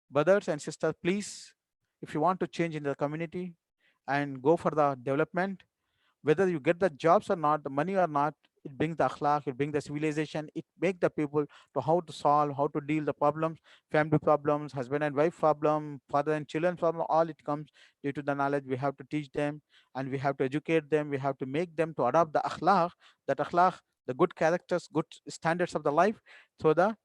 brothers and sisters, please, if you want to change in the community and go for the development, whether you get the jobs or not, the money or not, it brings the akhlaq, it brings the civilization, it makes the people to how to solve, how to deal the problems, family problems, husband and wife problem, father and children problem, all it comes due to the knowledge. We have to teach them and we have to educate them. We have to make them to adopt the akhlaq, that akhlaq, the good characters, good standards of the life through the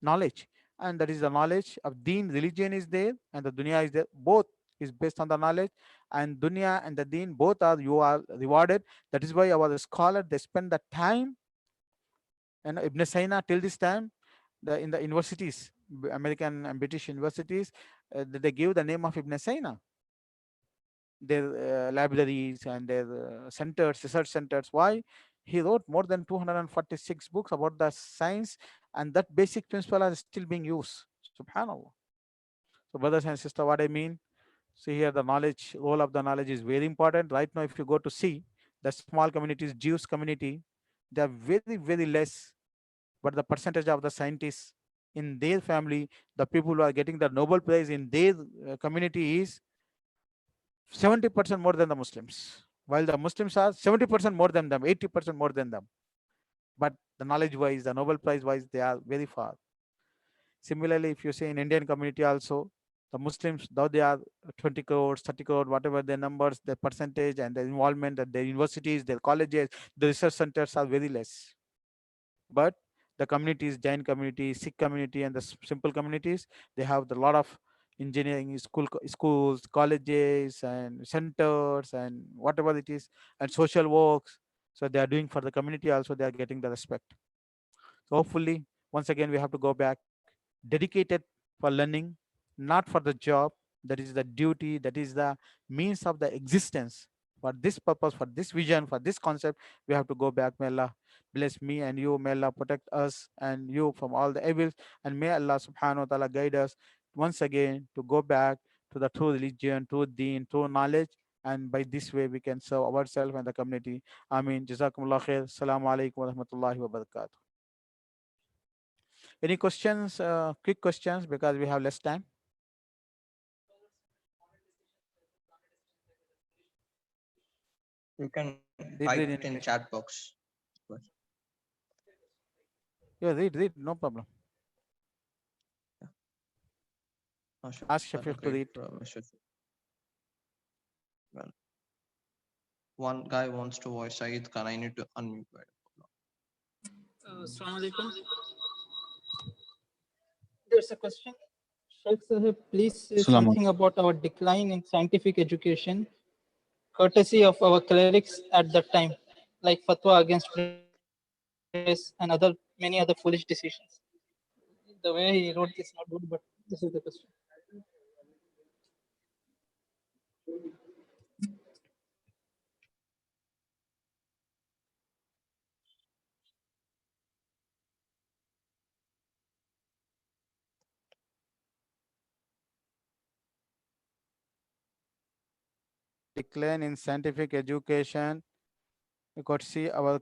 knowledge. And that is the knowledge of deen, religion is there, and the dunya is there. Both is based on the knowledge, and dunya and the deen, both are, you are rewarded. That is why our scholar, they spend the time, and Ibn Sina till this time, in the universities, American and British universities, they give the name of Ibn Sina, their libraries and their centers, research centers. Why? He wrote more than 246 books about the science, and that basic principle are still being used. Subhanallah. So brothers and sisters, what I mean, see here, the knowledge, role of the knowledge is very important. Right now, if you go to see the small communities, Jews community, they are very, very less, but the percentage of the scientists in their family, the people who are getting the Nobel Prize in their community is 70% more than the Muslims, while the Muslims are 70% more than them, 80% more than them. But the knowledge wise, the Nobel Prize wise, they are very far. Similarly, if you say in Indian community also, the Muslims, though they are 20 crores, 30 crores, whatever their numbers, their percentage and their involvement at their universities, their colleges, the research centers are very less. But the communities, Jain community, Sikh community, and the simple communities, they have a lot of engineering schools, colleges, and centers, and whatever it is, and social works. So they are doing for the community also, they are getting the respect. So hopefully, once again, we have to go back, dedicated for learning, not for the job. That is the duty, that is the means of the existence. For this purpose, for this vision, for this concept, we have to go back. May Allah bless me and you. May Allah protect us and you from all the evils. And may Allah subhanahu wa ta'ala guide us once again to go back to the true religion, true deen, true knowledge. And by this way, we can serve ourselves and the community. Ameen. Jazakumullah khair. Assalamu alaikum wa rahmatullahi wa barakatuh. Any questions, quick questions, because we have less time? You can Read type in it in English. chat box. Yeah, read, no problem. Ask Shafiq to read. Well, one guy wants to voice Saeed Khan. I need to unmute. Assalamu alaikum. There's a question. Sheikh Sahib, please say something about our decline in scientific education, courtesy of our clerics at that time, like fatwa against press and many other foolish decisions. The way he wrote is not good, but this is the question. Decline in scientific education. You could see our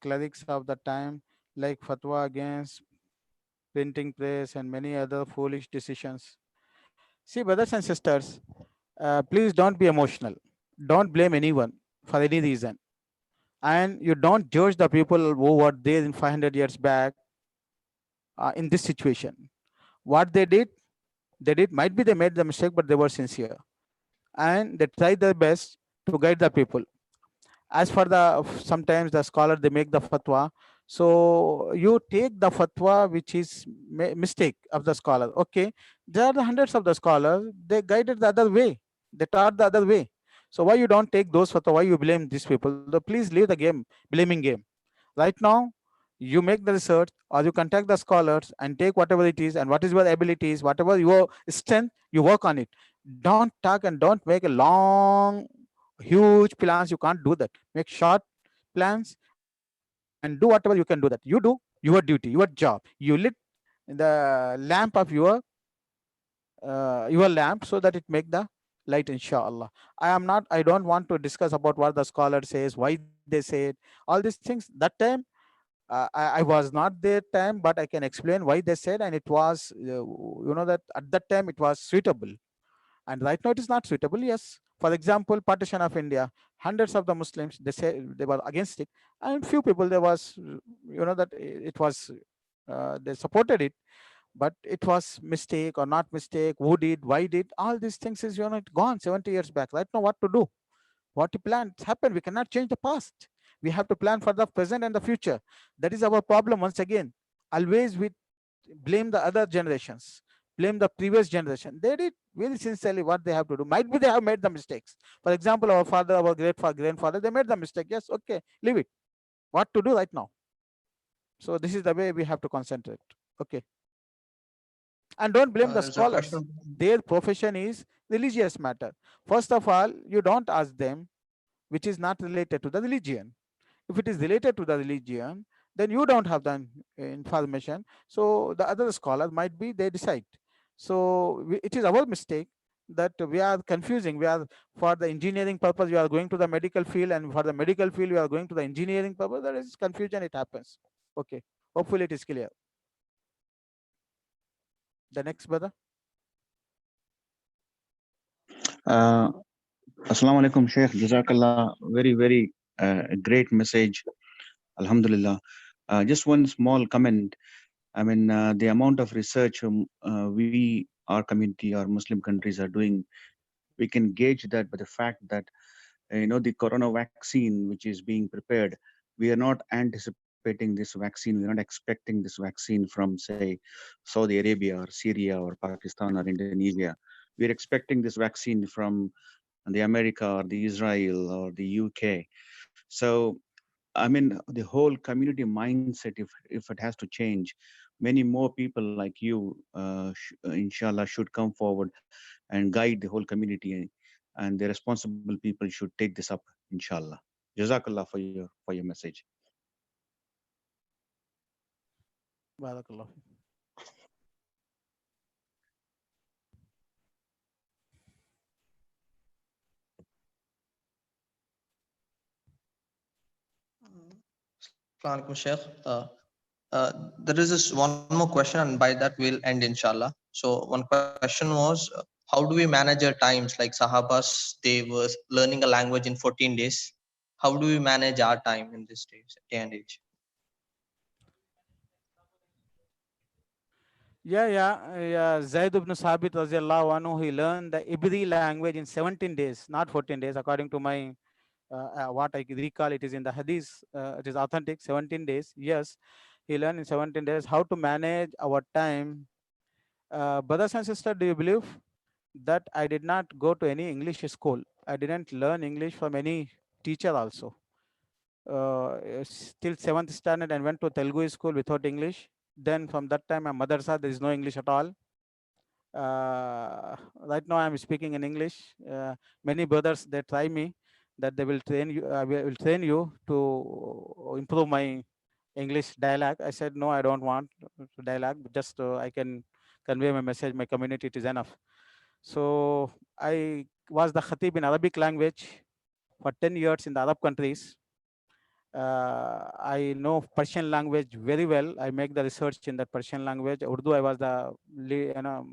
clerics of the time, like fatwa against printing press and many other foolish decisions. See, brothers and sisters, please don't be emotional. Don't blame anyone for any reason. And you don't judge the people who were there in 500 years back in this situation. What they did, might be they made the mistake, but they were sincere. And they tried their best to guide the people. As for the sometimes the scholar they make the fatwa, so you take the fatwa which is mistake of the scholar. Okay, there are the hundreds of the scholars, they guided the other way, they taught the other way. So why you don't take those fatwa? Why you blame these people? So please leave the game, blaming game. Right now you make the research or you contact the scholars and take whatever it is and what is your abilities, whatever your strength, you work on it. Don't talk and don't make a long huge plans. You can't do that. Make short plans and do whatever you can do that. You do your duty, your job. You lit the lamp of your lamp so that it make the light, inshallah. I don't want to discuss about what the scholar says, why they said all these things. That time I was not there time, but I can explain why they said, and it was that at that time it was suitable. And right now it is not suitable. Yes, for example, partition of India, hundreds of the Muslims, they say they were against it, and few people there was that it was they supported it, but it was mistake or not mistake, who did, why did, all these things is gone 70 years back. Right now what to do, what to plan, it's happened. We cannot change the past. We have to plan for the present and the future. That is our problem. Once again, always we blame the other generations, blame the previous generation. They did very sincerely what they have to do. Might be they have made the mistakes. For example, our father, our great grandfather, they made the mistake. Yes, okay, leave it. What to do right now? So this is the way we have to concentrate. Okay. And don't blame the There's a scholars. question. Their profession is religious matter. First of all, you don't ask them which is not related to the religion. If it is related to the religion, then you don't have the information. So the other scholar might be they decide. So it is our mistake that we are confusing. We are, for the engineering purpose, we are going to the medical field, and for the medical field, we are going to the engineering purpose. There is confusion, it happens. Okay. Hopefully it is clear. The next, brother. Assalamu alaikum, Sheikh. Jazakallah. Very, very great message. Alhamdulillah. Just one small comment. I mean, the amount of research we, our community, our Muslim countries are doing, we can gauge that by the fact that, the corona vaccine, which is being prepared, we are not anticipating this vaccine. We are not expecting this vaccine from, say, Saudi Arabia or Syria or Pakistan or Indonesia. We are expecting this vaccine from the America or the Israel or the UK. So, I mean, the whole community mindset, if it has to change, many more people like you, inshallah, should come forward and guide the whole community, and the responsible people should take this up, inshallah. Jazakallah for your message. Barakallah. Assalamu alaikum, Sheikh. There is this one more question, and by that we'll end, inshallah. So, one question was, how do we manage our times? Like Sahabas, they were learning a language in 14 days. How do we manage our time in this day and age? Yeah. Zaid ibn Sabit radiallahu anhu, he learned the Ibri language in 17 days, not 14 days, according to my what I recall. It is in the Hadith. It is authentic. 17 days. Yes, he learned in 17 days how to manage our time. Brothers and sisters, do you believe that I did not go to any English school? I didn't learn English from any teacher also. Till 7th standard and went to Telugu school without English. Then from that time, my mother said there is no English at all. Right now, I'm speaking in English. Many brothers, they try me that they will train you. I will train you to improve my English dialogue. I said, no, I don't want dialogue. Just I can convey my message, my community, it is enough. So I was the khatib in Arabic language for 10 years in the Arab countries. I know Persian language very well. I make the research in the Persian language. Urdu, I was the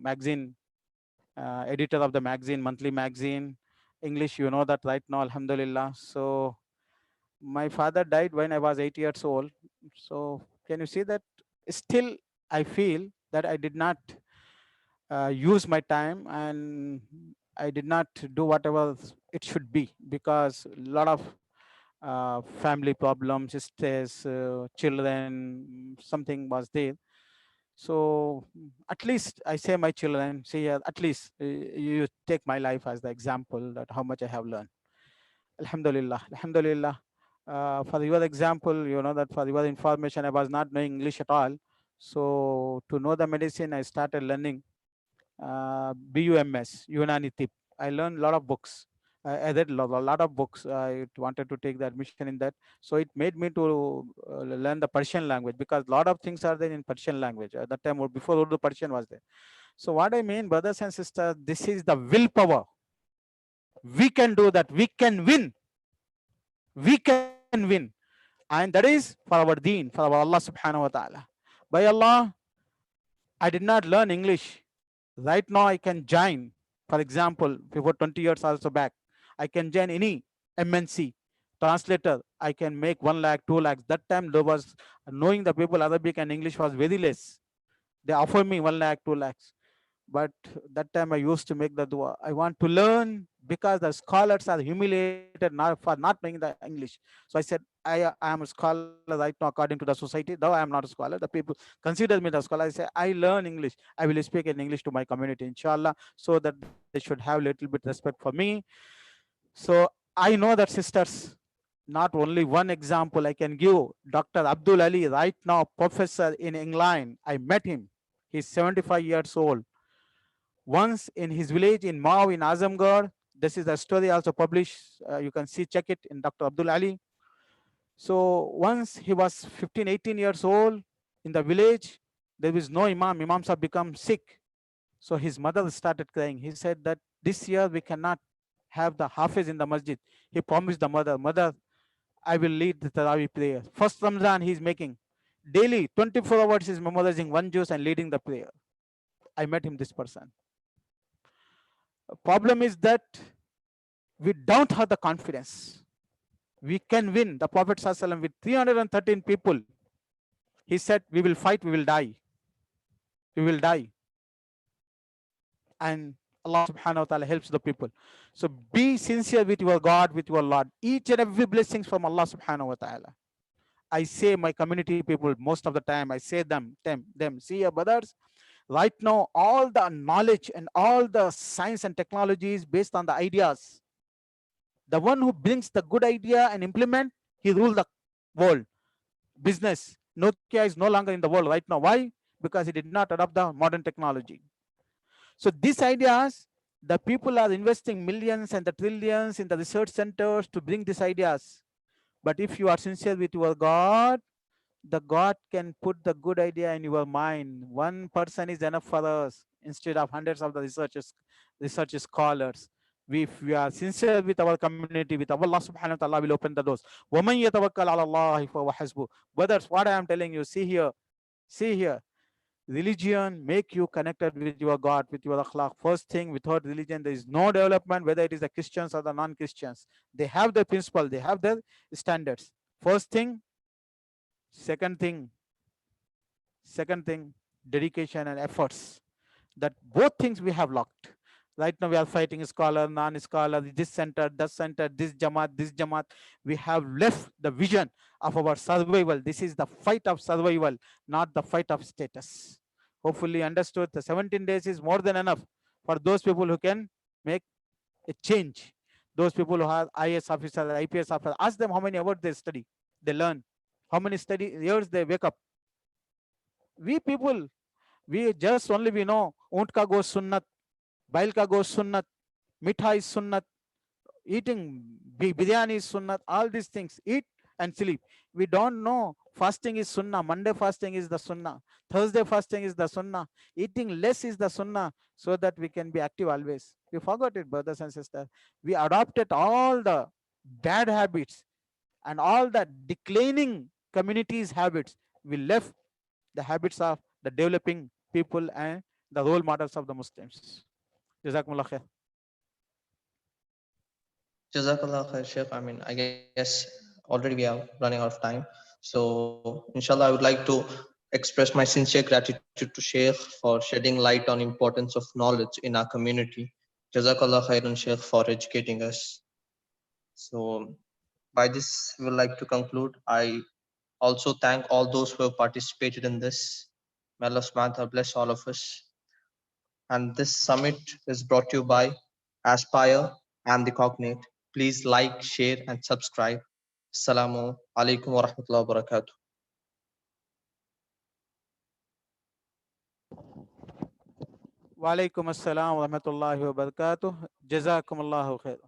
magazine editor of the magazine, monthly magazine. English, you know that right now, alhamdulillah. So my father died when I was 8 years old. So can you see that still I feel that I did not use my time, and I did not do whatever it should be, because a lot of family problems, stress, children, something was there. So at least I say my children, see, at least you take my life as the example that how much I have learned. Alhamdulillah, Alhamdulillah. For your example, you know that for your information, I was not knowing English at all. So to know the medicine, I started learning BUMS, Unani Tip. I learned a lot of books. I read a lot of books. I wanted to take the admission in that. So it made me to learn the Persian language, because a lot of things are there in Persian language. At that time, or before Urdu, Persian was there. So what I mean, brothers and sisters, this is the willpower. We can do that. We can win. We can win. And that is for our deen, for our Allah subhanahu wa ta'ala. By Allah, I did not learn English. Right now, I can join, for example, before 20 years also back, I can join any MNC translator. I can make 1 lakh, 2 lakhs. That time there was, knowing the people Arabic and English was very less. They offer me 1 lakh, 2 lakhs. But that time I used to make the dua. I want to learn, because the scholars are humiliated now for not knowing the English. So I said, I am a scholar right now according to the society, though I am not a scholar. The people consider me the scholar. I say, I learn English. I will speak in English to my community, inshallah, so that they should have a little bit respect for me. So I know that, sisters, not only one example I can give. Dr. Abdul Ali, right now, professor in England. I met him. He's 75 years old. Once in his village in Mau in Azamgarh, this is the story also published. You can see, check it in Dr. Abdul Ali. So once he was 15, 18 years old in the village, there was no Imam. Imams have become sick. So his mother started crying. He said that this year we cannot have the Hafiz in the masjid. He promised the mother, mother, I will lead the Tarawih prayer. First Ramzan he is making. Daily, 24 hours he is memorizing one juz and leading the prayer. I met him, this person. Problem is that we don't have the confidence. We can win. The Prophet ﷺ with 313 people, he said, we will fight, we will die. We will die. And Allah subhanahu wa ta'ala helps the people. So be sincere with your God, with your Lord. Each and every blessings from Allah subhanahu wa ta'ala. I say my community people, most of the time, I say them. See, your brothers, right now, all the knowledge and all the science and technologies based on the ideas. The one who brings the good idea and implement, he rules the world. Business. Nokia is no longer in the world right now. Why? Because he did not adopt the modern technology. So these ideas, the people are investing millions and the trillions in the research centers to bring these ideas. But if you are sincere with your God, The God can put the good idea in your mind. One person is enough for us instead of hundreds of the research scholars. If we are sincere with our community, with Allah subhanahu wa ta'ala will open the doors. وَمَنْ يَتَوَكَّلْ عَلَى اللَّهِ فَهُوَ حَسْبُهُ. Brothers, what I am telling you, see here. Religion make you connected with your God, with your akhlaq. First thing, without religion, there is no development, whether it is the Christians or the non-Christians. They have their principle, they have their standards. First thing. Second thing, dedication and efforts. That both things we have locked. Right now we are fighting scholar, non-scholar, this center, that center, this jamaat. We have left the vision of our survival. This is the fight of survival, not the fight of status. Hopefully understood. The 17 days is more than enough for those people who can make a change. Those people who are IAS officers, IPS officers, ask them how many hours they study, they learn. How many years they wake up. We people, we just only we know Unt ka gosh sunnat, Bail ka gosh sunnat, Mitha is sunnat, eating biryani is sunnat, all these things, eat and sleep. We don't know fasting is sunnah, Monday fasting is the sunnah, Thursday fasting is the sunnah, eating less is the sunnah, so that we can be active always. We forgot it, brothers and sisters. We adopted all the bad habits and all the declining communities' habits. We left the habits of the developing people and the role models of the Muslims. Jazakumullah khair. Jazakallah khair, Sheikh. I mean, I guess already we are running out of time. So, inshallah, I would like to express my sincere gratitude to Sheikh for shedding light on importance of knowledge in our community. Jazakallah khairan, Sheikh, for educating us. So, by this, we would like to conclude. I also thank all those who have participated in this. May Allah subhanahu wa ta'ala bless all of us. And this summit is brought to you by Aspire and the Cognate. Please like, share, and subscribe. Assalamu alaikum wa rahmatullahi wa barakatuh. Wa alaikum assalam wa rahmatullahi wa barakatuh. Jazakumullahu khair.